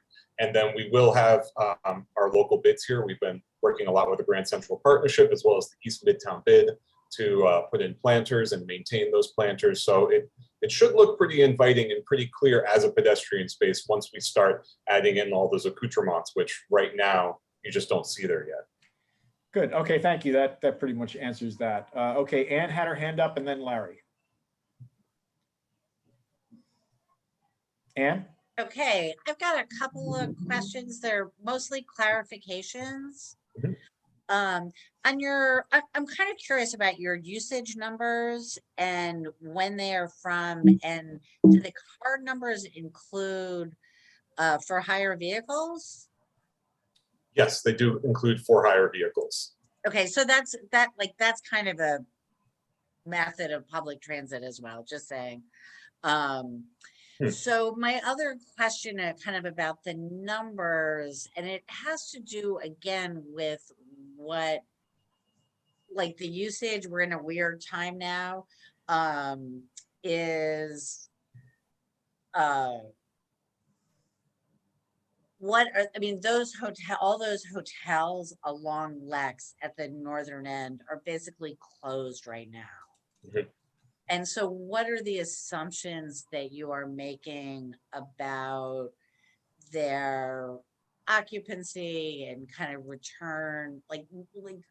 And then we will have our local bids here. We've been working a lot with the Grand Central Partnership as well as the East Midtown bid to put in planters and maintain those planters. So it should look pretty inviting and pretty clear as a pedestrian space once we start adding in all those accoutrements, which right now you just don't see there yet. Good. Okay, thank you. That pretty much answers that. Okay, Anne had her hand up and then Larry. Anne? Okay, I've got a couple of questions. They're mostly clarifications. I'm kind of curious about your usage numbers and when they are from, and do the card numbers include for hire vehicles? Yes, they do include for hire vehicles. Okay, so that's kind of a method of public transit as well, just saying. So my other question kind of about the numbers, and it has to do again with what, like the usage, we're in a weird time now, is what are, I mean, all those hotels along Lex at the northern end are basically closed right now. And so what are the assumptions that you are making about their occupancy and kind of return, like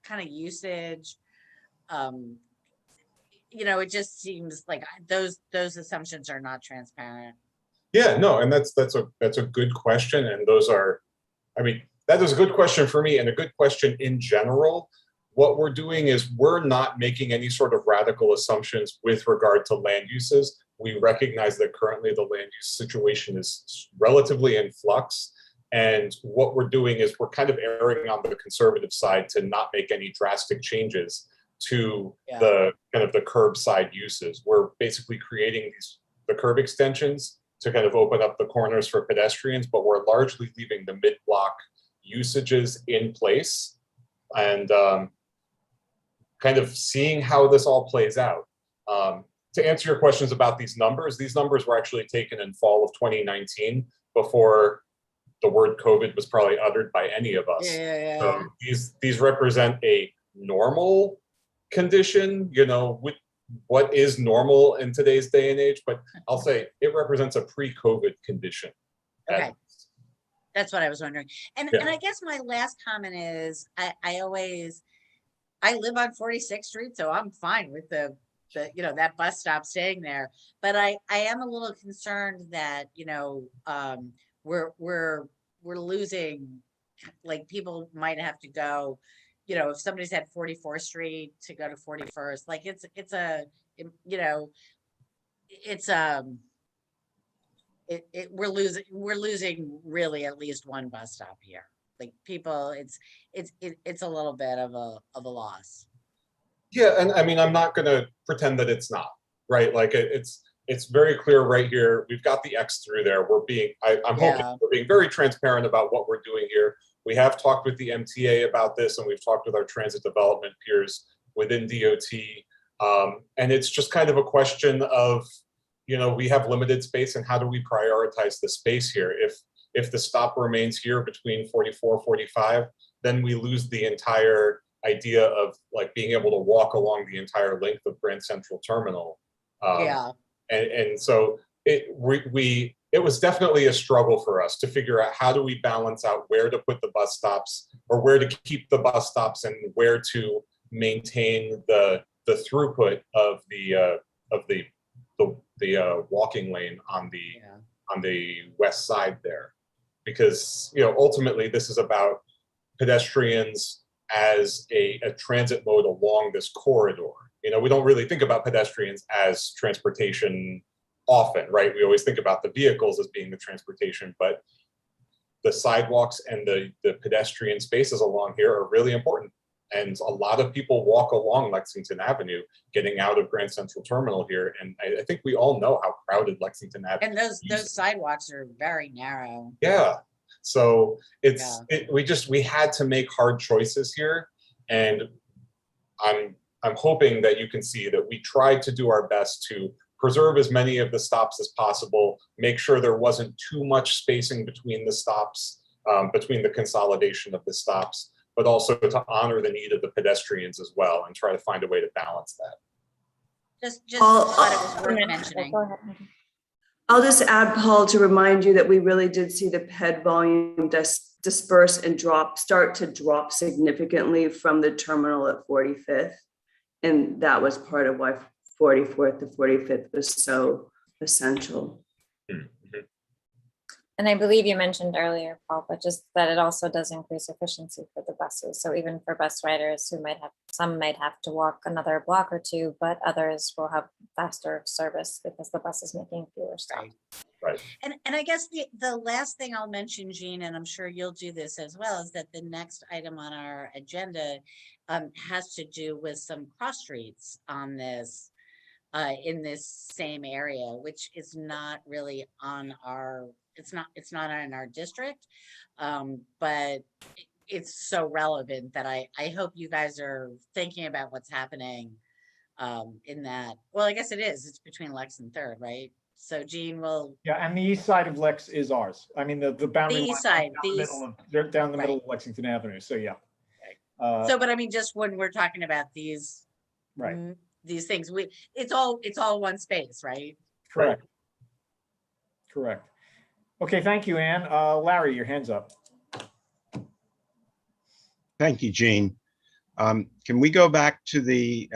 kind of usage? You know, it just seems like those assumptions are not transparent. Yeah, no, and that's a good question. And those are, I mean, that is a good question for me and a good question in general. What we're doing is we're not making any sort of radical assumptions with regard to land uses. We recognize that currently the land use situation is relatively in flux. And what we're doing is we're kind of erring on the conservative side to not make any drastic changes to the kind of the curbside uses. We're basically creating the curb extensions to kind of open up the corners for pedestrians, but we're largely leaving the mid-block usages in place and kind of seeing how this all plays out. To answer your questions about these numbers were actually taken in fall of 2019 before the word COVID was probably uttered by any of us. So these represent a normal condition, you know, with what is normal in today's day and age, but I'll say it represents a pre-COVID condition. Okay. That's what I was wondering. And I guess my last comment is I live on 46th Street, so I'm fine with the you know, that bus stop staying there. But I am a little concerned that, you know, we're losing, like people might have to go, you know, if somebody's at 44th Street to go to 41st, like we're losing really at least one bus stop here. Like people, it's a little bit of a loss. Yeah, and I mean, I'm not going to pretend that it's not, right? Like it's very clear right here. We've got the X through there. I'm hoping we're being very transparent about what we're doing here. We have talked with the MTA about this, and we've talked with our transit development peers within DOT. And it's just kind of a question of, you know, we have limited space, and how do we prioritize the space here? If the stop remains here between 44, 45, then we lose the entire idea of like being able to walk along the entire length of Grand Central Terminal. And so it was definitely a struggle for us to figure out how do we balance out where to put the bus stops, or where to keep the bus stops, and where to maintain the throughput of the walking lane on the west side there, because, you know, ultimately this is about pedestrians as a transit mode along this corridor. You know, we don't really think about pedestrians as transportation often, right? We always think about the vehicles as being the transportation, but the sidewalks and the pedestrian spaces along here are really important. And a lot of people walk along Lexington Avenue getting out of Grand Central Terminal here. And I think we all know how crowded Lexington Avenue And those sidewalks are very narrow. Yeah. So we had to make hard choices here. And I'm hoping that you can see that we tried to do our best to preserve as many of the stops as possible, make sure there wasn't too much spacing between the stops, between the consolidation of the stops, but also to honor the need of the pedestrians as well and try to find a way to balance that. Just thought it was worth mentioning. I'll just add, Paul, to remind you that we really did see the PED volume disperse and start to drop significantly from the terminal at 45th. And that was part of why 44th to 45th was so essential. And I believe you mentioned earlier, Paul, but just that it also does increase efficiency for the buses. So even for bus riders who some might have to walk another block or two, but others will have faster service because the bus is making fewer stops. Right. And I guess the last thing I'll mention, Jean, and I'm sure you'll do this as well, is that the next item on our agenda has to do with some cross streets on this, in this same area, which is not really on our, it's not in our district, but it's so relevant that I hope you guys are thinking about what's happening in that. Well, I guess it is. It's between Lex and Third, right? So Jean will. Yeah, and the east side of Lex is ours. I mean, the boundary The line east side, they're down the middle of Lexington Avenue. So yeah. So, but I mean, just when we're talking about these, right, these things, it's all one space, right? Correct. Correct. Okay, thank you, Ann. Larry, your hand's up. Thank you, Jean. Can we go back to the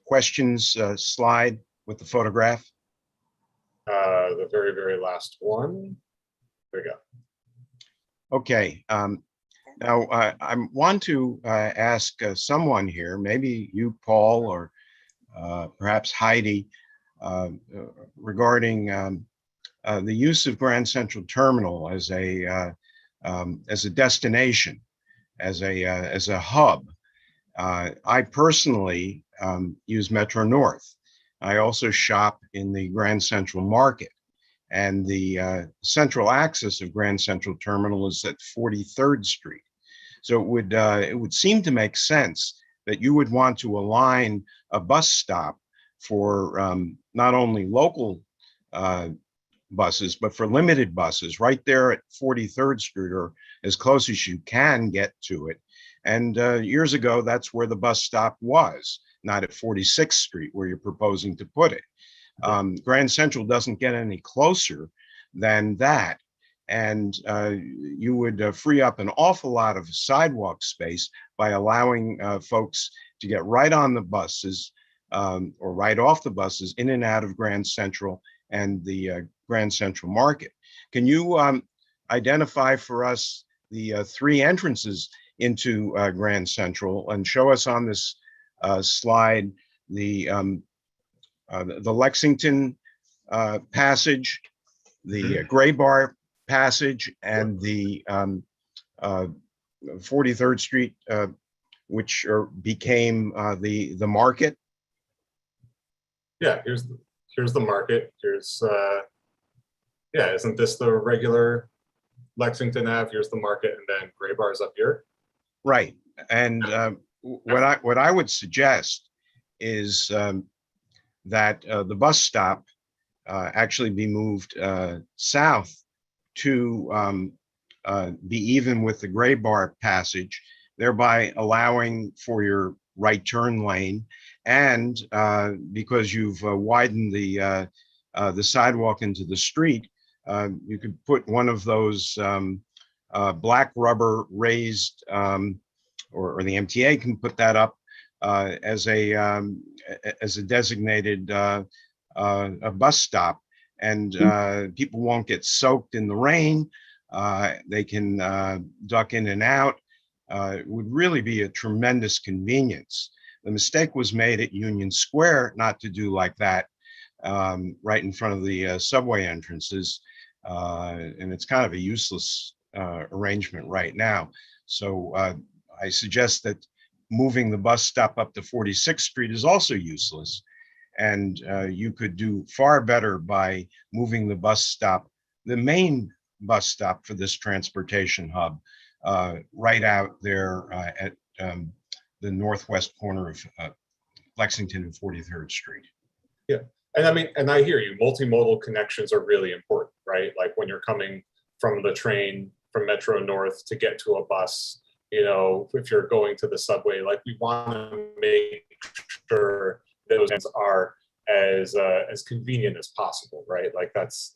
questions slide with the photograph? The very, very last one. There we go. Okay. Now, I want to ask someone here, maybe you, Paul, or perhaps Heidi, regarding the use of Grand Central Terminal as a destination, as a hub. I personally use Metro North. I also shop in the Grand Central Market, and the central axis of Grand Central Terminal is at 43rd Street. So it would seem to make sense that you would want to align a bus stop for not only local buses, but for limited buses right there at 43rd Street, or as close as you can get to it. And years ago, that's where the bus stop was, not at 46th Street where you're proposing to put it. Grand Central doesn't get any closer than that. And you would free up an awful lot of sidewalk space by allowing folks to get right on the buses or right off the buses in and out of Grand Central and the Grand Central Market. Can you identify for us the three entrances into Grand Central and show us on this slide the Lexington passage, the Gray Bar passage, and the 43rd Street, which became the Market? Yeah, here's the Market. Here's yeah, isn't this the regular Lexington Ave? Here's the Market, and then Gray Bar's up here. Right. And what I would suggest is that the bus stop actually be moved south to be even with the Gray Bar passage, thereby allowing for your right turn lane. And because you've widened the sidewalk into the street, you could put one of those black rubber raised, or the MTA can put that up as a designated a bus stop, and people won't get soaked in the rain. They can duck in and out. It would really be a tremendous convenience. The mistake was made at Union Square not to do like that, right in front of the subway entrances, and it's kind of a useless arrangement right now. So I suggest that moving the bus stop up to 46th Street is also useless. And you could do far better by moving the bus stop, the main bus stop for this transportation hub, right out there at the northwest corner of Lexington and 43rd Street. Yeah. And I mean, and I hear you, multimodal connections are really important, right? Like when you're coming from the train from Metro North to get to a bus, you know, if you're going to the subway, like we want to make sure those are as convenient as possible, right? Like that's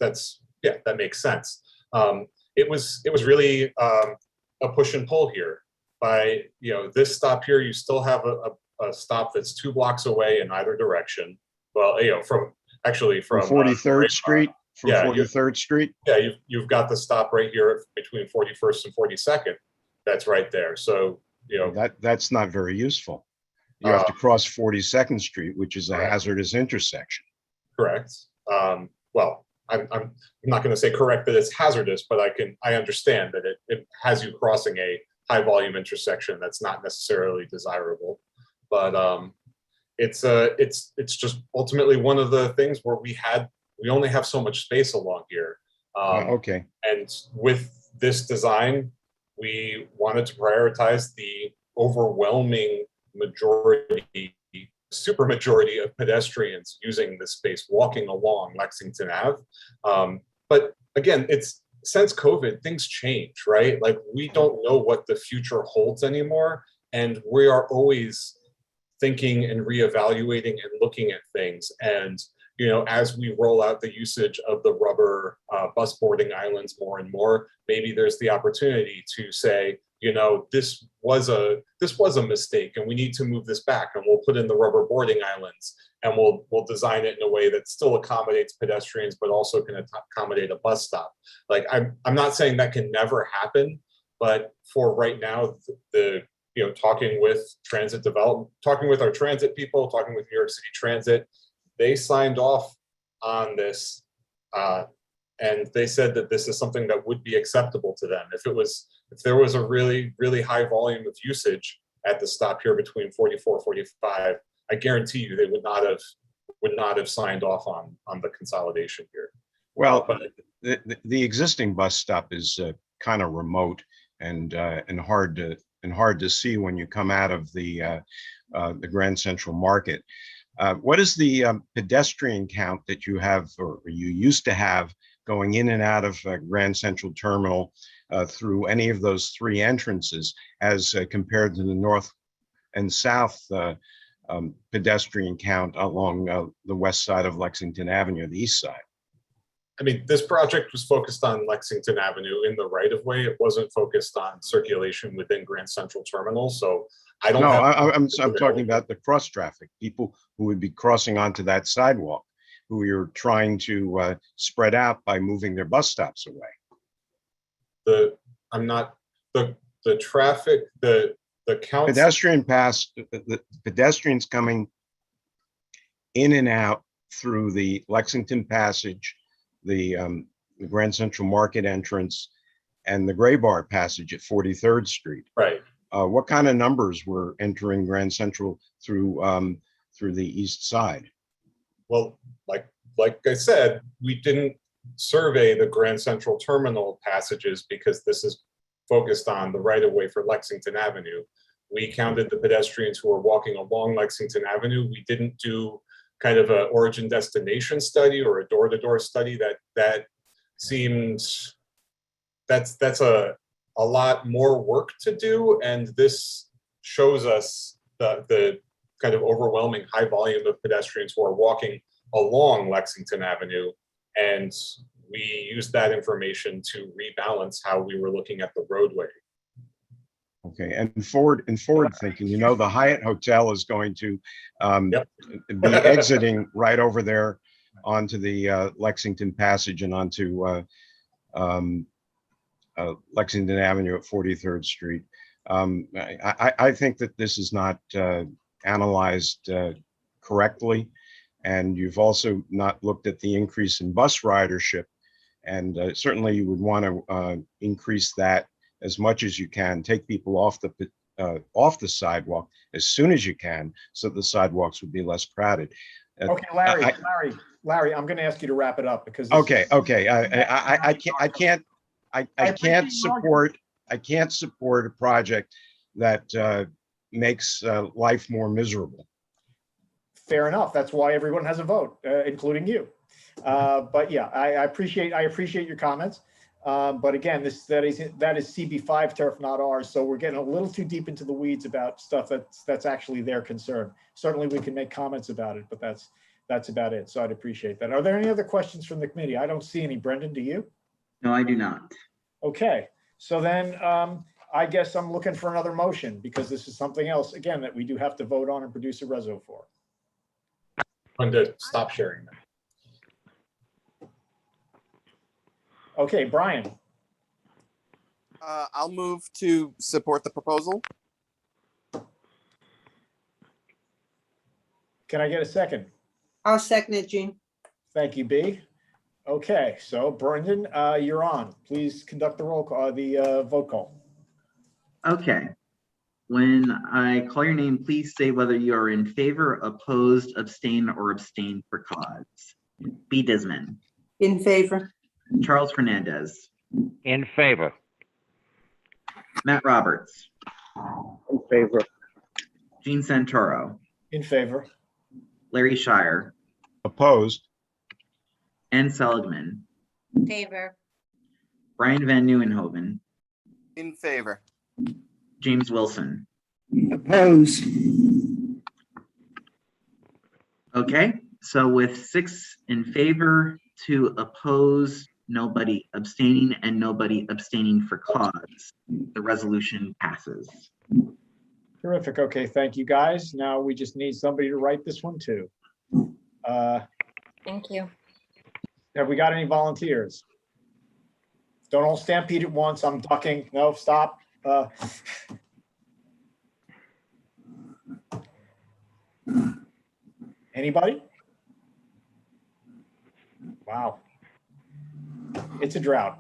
yeah, that makes sense. It was really a push and pull here. By, you know, this stop here, you still have a stop that's 2 blocks away in either direction. Well, you know, from 43rd Street. From 43rd Street. Yeah, you've got the stop right here between 41st and 42nd. That's right there. So, you know, that's not very useful. You have to cross 42nd Street, which is a hazardous intersection. Correct. Well, I'm not going to say correct that it's hazardous, but I understand that it has you crossing a high volume intersection that's not necessarily desirable. But it's just ultimately one of the things where we only have so much space along here. Okay. And with this design, we wanted to prioritize the overwhelming super majority of pedestrians using this space, walking along Lexington Ave. But again, since COVID, things change, right? Like we don't know what the future holds anymore. And we are always thinking and reevaluating and looking at things. And, you know, as we roll out the usage of the rubber bus boarding islands more and more, maybe there's the opportunity to say, you know, this was a mistake and we need to move this back, and we'll put in the rubber boarding islands and we'll design it in a way that still accommodates pedestrians, but also can accommodate a bus stop. Like I'm not saying that can never happen, but for right now, you know, talking with transit development, talking with our transit people, talking with New York City Transit, they signed off on this, and they said that this is something that would be acceptable to them. If there was a really, really high volume of usage at the stop here between 44, 45, I guarantee you they would not have signed off on the consolidation here. Well, but the existing bus stop is kind of remote and hard to see when you come out of the Grand Central Market. What is the pedestrian count that you have, or you used to have, going in and out of Grand Central Terminal through any of those 3 entrances as compared to the north and south pedestrian count along the west side of Lexington Avenue, the east side? I mean, this project was focused on Lexington Avenue in the right of way. It wasn't focused on circulation within Grand Central Terminal. So I don't. No, I'm talking about the cross traffic, people who would be crossing onto that sidewalk, who you're trying to spread out by moving their bus stops away. The traffic, the count. The pedestrians coming in and out through the Lexington Passage, the Grand Central Market entrance, and the Gray Bar Passage at 43rd Street. Right. What kind of numbers were entering Grand Central through the east side? Well, like I said, we didn't survey the Grand Central Terminal passages because this is focused on the right of way for Lexington Avenue. We counted the pedestrians who were walking along Lexington Avenue. We didn't do kind of an origin destination study or a door-to-door study. That's a lot more work to do, and this shows us the kind of overwhelming high volume of pedestrians who are walking along Lexington Avenue, and we used that information to rebalance how we were looking at the roadway. Okay, and forward thinking, you know, the Hyatt Hotel is going to be exiting right over there onto the Lexington Passage and onto Lexington Avenue at 43rd Street. I think that this is not analyzed correctly, and you've also not looked at the increase in bus ridership, and certainly you would want to increase that as much as you can, take people off the off the sidewalk as soon as you can, so the sidewalks would be less crowded. Okay, Larry, I'm going to ask you to wrap it up because. Okay. I can't support a project that makes life more miserable. Fair enough. That's why everyone has a vote, including you. But yeah, I appreciate your comments. But again, that is CB5 turf, not ours. So we're getting a little too deep into the weeds about stuff that's actually their concern. Certainly we can make comments about it, but that's about it. So I'd appreciate that. Are there any other questions from the committee? I don't see any. Brendan, do you? No, I do not. Okay, so then I guess I'm looking for another motion because this is something else, again, that we do have to vote on and produce a reso for. I'm going to stop sharing that. Okay, Brian. I'll move to support the proposal. Can I get a second? I'll second it, Gene. Thank you, B. Okay, so Brendan, you're on. Please conduct the roll call, the vote call. Okay. When I call your name, please say whether you are in favor, opposed, abstain, or abstain for cause. B. Disman. In favor. Charles Fernandez. In favor. Matt Roberts. In favor. Gene Santoro. In favor. Larry Shire. Opposed. Ann Seligman. Favor. Brian Van Nieuwenhoven. In favor. James Wilson. Oppose. Okay, so with 6 in favor, 2 oppose, nobody abstaining, and nobody abstaining for cause, the resolution passes. Terrific. Okay, thank you, guys. Now we just need somebody to write this one too. Thank you. Have we got any volunteers? Don't all stampede at once. I'm ducking. No, stop. Anybody? Wow. It's a drought.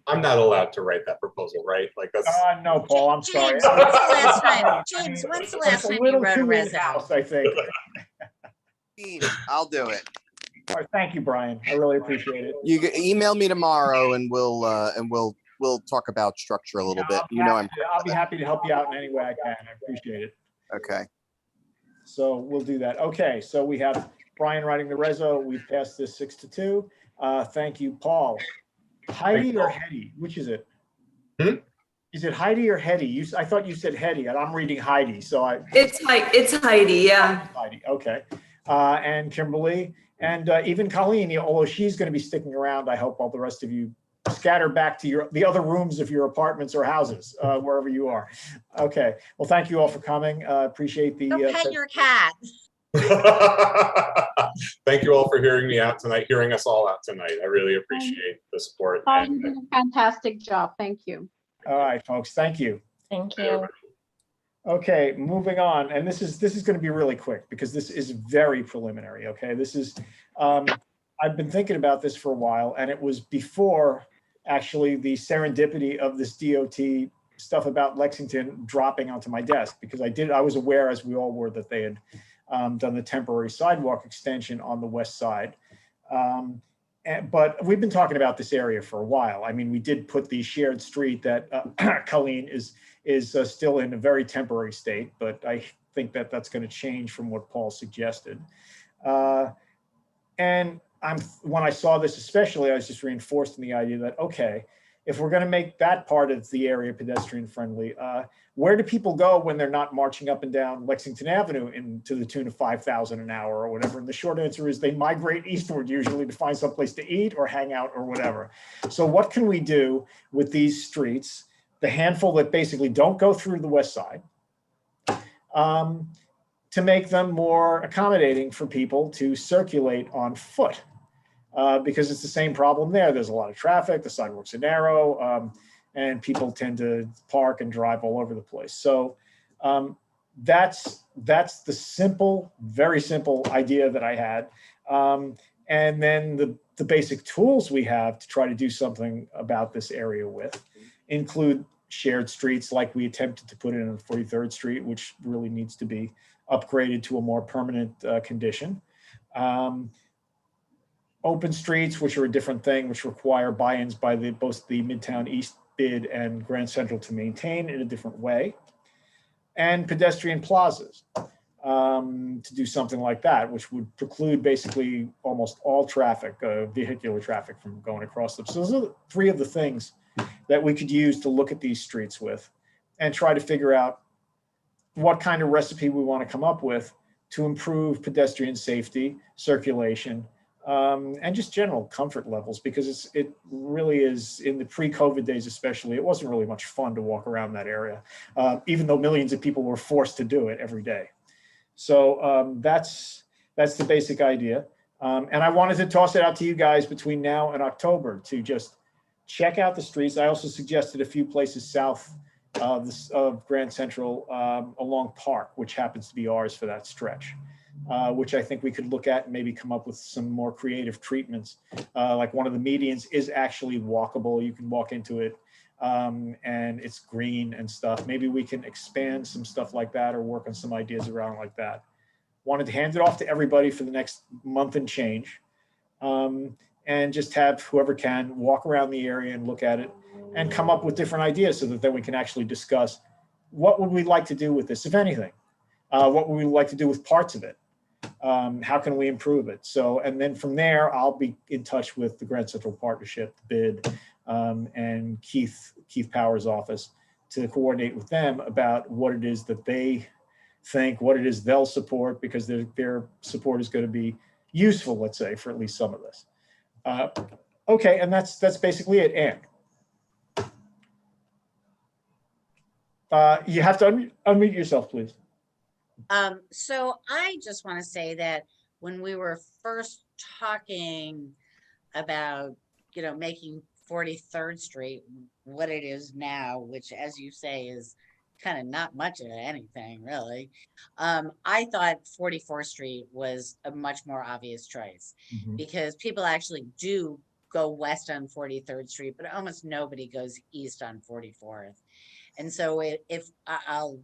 I'm not allowed to write that proposal, right? Like that's. No, Paul, I'm sorry. James, when's the last time? James, when's the last time you wrote a resume? I think. I'll do it. All right, thank you, Brian. I really appreciate it. You can email me tomorrow, and we'll talk about structure a little bit. You know, I'll be happy to help you out in any way I can. I appreciate it. Okay. So we'll do that. Okay, so we have Brian writing the reso. We've passed this 6-2. Thank you, Paul. Heidi or Hetty? Which is it? Is it Heidi or Hetty? I thought you said Hetty, and I'm reading Heidi. So It's Heidi, yeah. Heidi, okay. And Kimberly, and even Colleen, although she's going to be sticking around, I hope all the rest of you scatter back to the other rooms of your apartments or houses, wherever you are. Okay. Well, thank you all for coming. Appreciate the. Go pet your cat. Thank you all for hearing me out tonight, hearing us all out tonight. I really appreciate the support. You did a fantastic job. Thank you. All right, folks. Thank you. Thank you. Okay, moving on. And this is going to be really quick because this is very preliminary. Okay, this is. I've been thinking about this for a while, and it was before actually the serendipity of this DOT stuff about Lexington dropping onto my desk, because I was aware, as we all were, that they had done the temporary sidewalk extension on the west side. But we've been talking about this area for a while. I mean, we did put the shared street that Colleen is still in a very temporary state, but I think that that's going to change from what Paul suggested. And when I saw this especially, I was just reinforced in the idea that, okay, if we're going to make that part of the area pedestrian friendly, where do people go when they're not marching up and down Lexington Avenue to the tune of 5,000 an hour or whatever? And the short answer is they migrate eastward usually to find someplace to eat or hang out or whatever. So what can we do with these streets, the handful that basically don't go through the west side, to make them more accommodating for people to circulate on foot? Because it's the same problem there. There's a lot of traffic, the sidewalks are narrow, and people tend to park and drive all over the place. So that's the simple, very simple idea that I had. And then the basic tools we have to try to do something about this area with include shared streets like we attempted to put in on 43rd Street, which really needs to be upgraded to a more permanent condition. Open streets, which are a different thing, which require buy-ins by both the Midtown East bid and Grand Central to maintain in a different way. And pedestrian plazas to do something like that, which would preclude basically almost all traffic, vehicular traffic, from going across them. So those are three of the things that we could use to look at these streets with and try to figure out what kind of recipe we want to come up with to improve pedestrian safety, circulation, and just general comfort levels, because it really is, in the pre-COVID days especially, it wasn't really much fun to walk around that area, even though millions of people were forced to do it every day. So that's the basic idea. And I wanted to toss it out to you guys between now and October to just check out the streets. I also suggested a few places south of Grand Central along Park, which happens to be ours for that stretch, which I think we could look at and maybe come up with some more creative treatments. Like one of the medians is actually walkable. You can walk into it and it's green and stuff. Maybe we can expand some stuff like that or work on some ideas around like that. Wanted to hand it off to everybody for the next month and change. And just have whoever can walk around the area and look at it and come up with different ideas so that then we can actually discuss what would we like to do with this, if anything. What would we like to do with parts of it? How can we improve it? So, and then from there, I'll be in touch with the Grand Central Partnership, BID, and Keith Power's office to coordinate with them about what it is that they think, what it is they'll support, because their support is going to be useful, let's say, for at least some of this. Okay, and that's basically it. Anne, you have to unmute yourself, please. So I just want to say that when we were first talking about, making 43rd Street what it is now, which, as you say, is kind of not much of anything really. I thought 44th Street was a much more obvious choice because people actually do go west on 43rd Street, but almost nobody goes east on 44th. And so if I'll,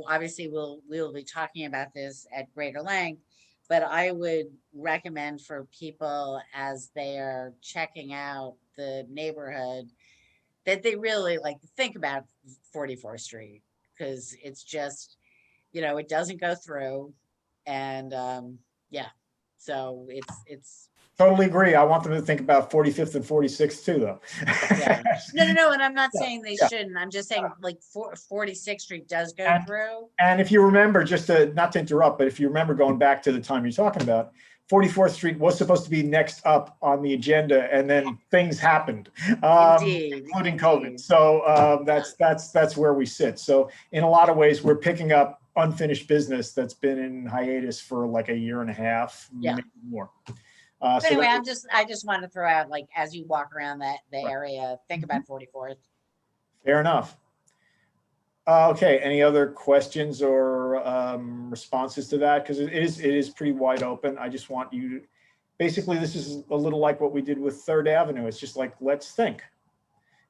obviously we'll be talking about this at greater length, but I would recommend for people as they are checking out the neighborhood that they really think about 44th Street, because it's just, it doesn't go through, and yeah, so it's totally agree. I want them to think about 45th and 46th too, though. Yeah. No, and I'm not saying they shouldn't. I'm just saying 46th Street does go through. And if you remember, just not to interrupt, but if you remember going back to the time you're talking about, 44th Street was supposed to be next up on the agenda, and then things happened, including COVID. So that's where we sit. So in a lot of ways, we're picking up unfinished business that's been in hiatus for like a year and a half, maybe more. But anyway, I just want to throw out, as you walk around the area, think about 44th. Fair enough. Okay, any other questions or responses to that? Because it is pretty wide open. I just want you to, basically, this is a little like what we did with 3rd Avenue. It's just like, let's think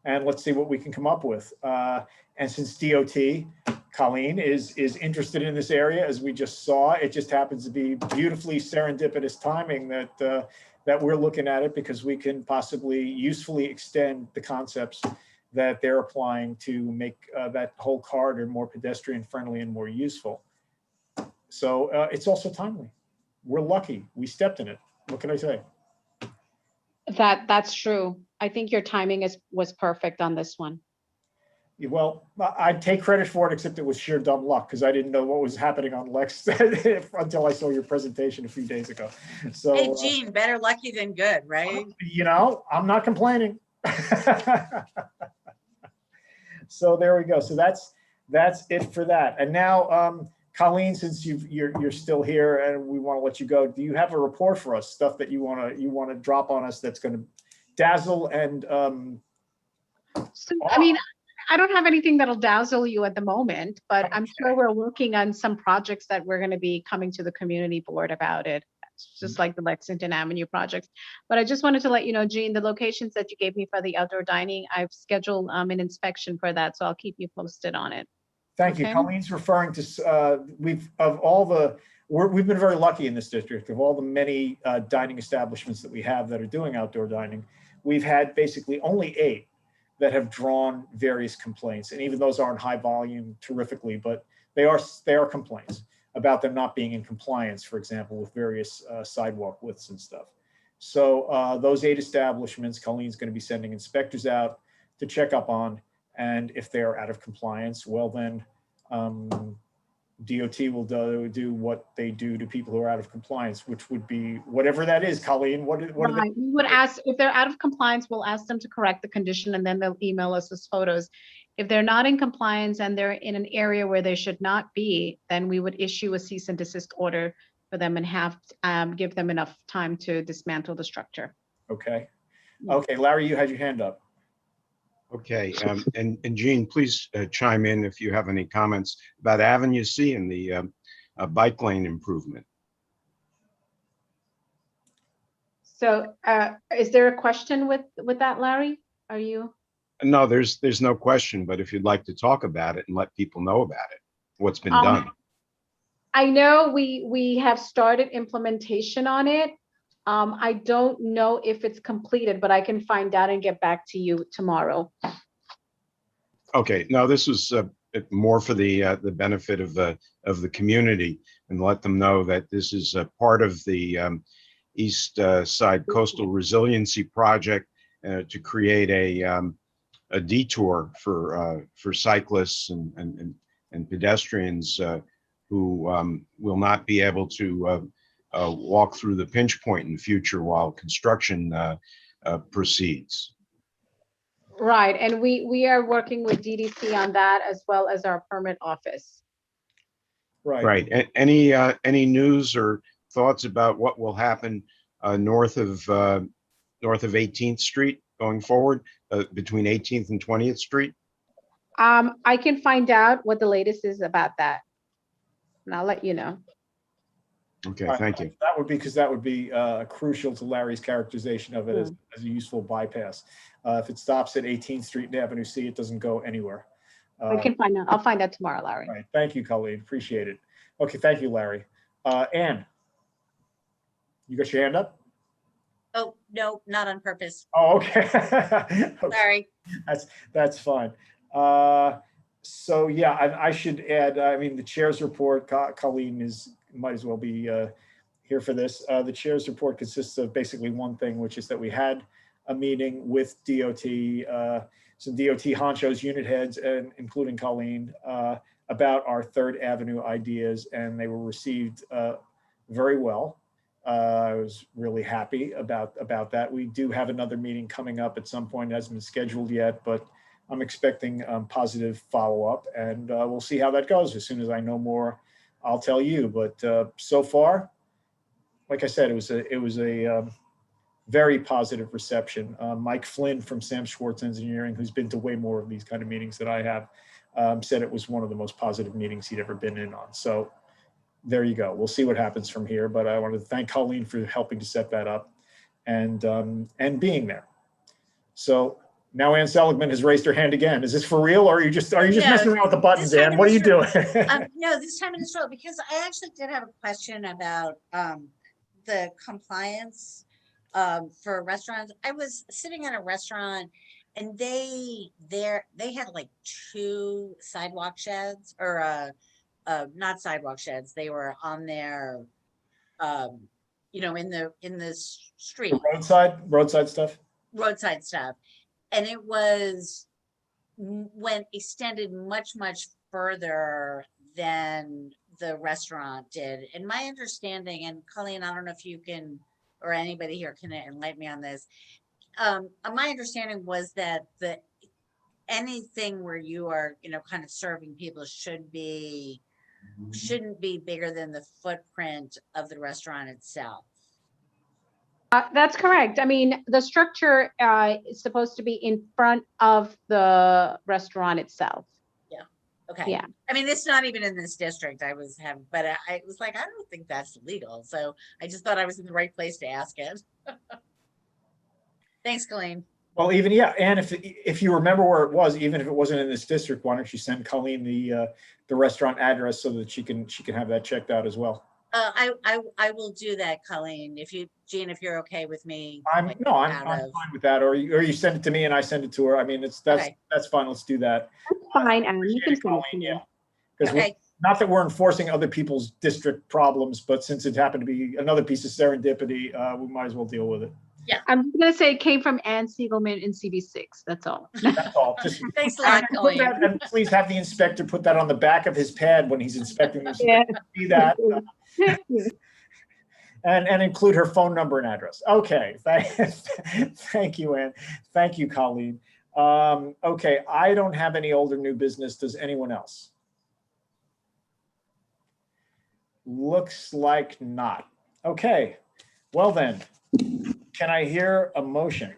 and let's see what we can come up with. And since DOT, Colleen is interested in this area, as we just saw, it just happens to be beautifully serendipitous timing that we're looking at it, because we can possibly usefully extend the concepts that they're applying to make that whole corridor more pedestrian friendly and more useful. So it's also timely. We're lucky. We stepped in it. What can I say? That's true. I think your timing was perfect on this one. Well, I'd take credit for it, except it was sheer dumb luck, because I didn't know what was happening on Lex until I saw your presentation a few days ago. So, hey, Gene, better lucky than good, right? I'm not complaining. So there we go. So that's it for that. And now, Colleen, since you're still here and we want to let you go, do you have a report for us? Stuff that you want to drop on us that's going to dazzle and I mean, I don't have anything that'll dazzle you at the moment, but I'm sure we're working on some projects that we're going to be coming to the community board about it It's just like the Lexington Avenue projects. But I just wanted to let you know, Jean, the locations that you gave me for the outdoor dining, I've scheduled an inspection for that, so I'll keep you posted on it. Thank you. Okay. Colleen's referring to, we've been very lucky in this district. Of all the many dining establishments that we have that are doing outdoor dining, we've had basically only 8 that have drawn various complaints. And even those aren't high volume terrifically, but they are complaints about them not being in compliance, for example, with various sidewalk widths and stuff. So those 8 establishments, Colleen's going to be sending inspectors out to check up on. And if they're out of compliance, well, then DOT will do what they do to people who are out of compliance, which would be whatever that is. Colleen, what are they? Right. We would ask, if they're out of compliance, we'll ask them to correct the condition and then they'll email us as photos. If they're not in compliance and they're in an area where they should not be, then we would issue a cease and desist order for them and have give them enough time to dismantle the structure. Okay. Okay, Larry, you had your hand up. Okay, and Jean, please chime in if you have any comments about Avenue C and the bike lane improvement. So is there a question with that, Larry? Are you? No, there's no question, but if you'd like to talk about it and let people know about it, what's been done. I know we have started implementation on it. I don't know if it's completed, but I can find out and get back to you tomorrow. Okay, no, this was more for the benefit of the community, and let them know that this is a part of the East Side Coastal Resiliency Project to create a detour for cyclists and pedestrians who will not be able to walk through the pinch point in the future while construction proceeds. Right, and we are working with DDC on that as well as our permit office. Right. Any news or thoughts about what will happen north of 18th Street going forward, between 18th and 20th Street? I can find out what the latest is about that, and I'll let you know. Okay, thank you. That would be crucial to Larry's characterization of it as a useful bypass. If it stops at 18th Street and Avenue C, it doesn't go anywhere. I can find out. I'll find out tomorrow, Larry. Right. Thank you, Colleen. Appreciate it. Okay, thank you, Larry. Ann, you got your hand up? Oh, no, not on purpose. Oh, okay. Okay. Sorry. That's fine. So yeah, I should add, I mean, the chair's report, Colleen might as well be here for this. The chair's report consists of basically one thing, which is that we had a meeting with DOT, some DOT honchos, unit heads, and including Colleen, about our 3rd Avenue ideas, and they were received very well. I was really happy about that. We do have another meeting coming up at some point. It hasn't been scheduled yet, but I'm expecting positive follow-up, and we'll see how that goes. As soon as I know more, I'll tell you. But so far, like I said, it was a very positive reception. Mike Flynn from Sam Schwartz Engineering, who's been to way more of these kind of meetings than I have, said it was one of the most positive meetings he'd ever been in on. So there you go. We'll see what happens from here. But I wanted to thank Colleen for helping to set that up and being there. So now Ann Seligman has raised her hand again. Is this for real, or are you just messing around with the buttons, Ann? What are you doing? No, this time in Israel, because I actually did have a question about the compliance for restaurants. I was sitting in a restaurant and they had like 2 sidewalk sheds, or not sidewalk sheds. They were on their, in the street. Roadside stuff. Roadside stuff, and it extended much further than the restaurant did. And my understanding, and Colleen, I don't know if you can, or anybody here can enlighten me on this. My understanding was that anything where you are, kind of serving people shouldn't be bigger than the footprint of the restaurant itself. That's correct. I mean, the structure is supposed to be in front of the restaurant itself. Yeah. Okay. Yeah. I mean, it's not even in this district. I was having, but I was like, I don't think that's legal. So I just thought I was in the right place to ask it. Thanks, Colleen. Well, even, yeah, and if you remember where it was, even if it wasn't in this district, why don't you send Colleen the restaurant address so that she can have that checked out as well? I will do that, Colleen. If you, Jean, if you're okay with me. I'm like, fine out of- with that, or you send it to me and I send it to her. I mean, that's Okay. fine. Let's do that. That's fine, and you can send it to me. Yeah. Because Okay. not that we're enforcing other people's district problems, but since it happened to be another piece of serendipity, we might as well deal with it. I'm just gonna say it came from Ann Siegelman in CB6. That's all. That's all. Just Thanks a lot, and put Colleen. that- and please have the inspector put that on the back of his pad when he's inspecting this. Yeah. See that. And include her phone number and address. Okay, thank you, Ann. Thank you, Colleen. Okay, I don't have any older new business. Does anyone else? Looks like not. Okay, well then, can I hear a motion?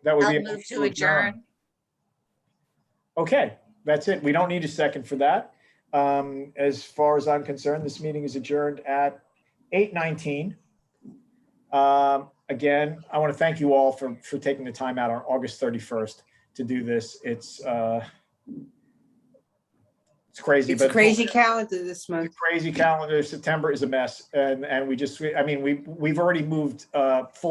That would be I'll a move to adjourn. Okay, that's it. We don't need a second for that. As far as I'm concerned, this meeting is adjourned at 8:19. Again, I want to thank you all for taking the time out on August 31st to do this. It's crazy, It's but a crazy calendar this month. crazy calendar. September is a mess, and we've already moved full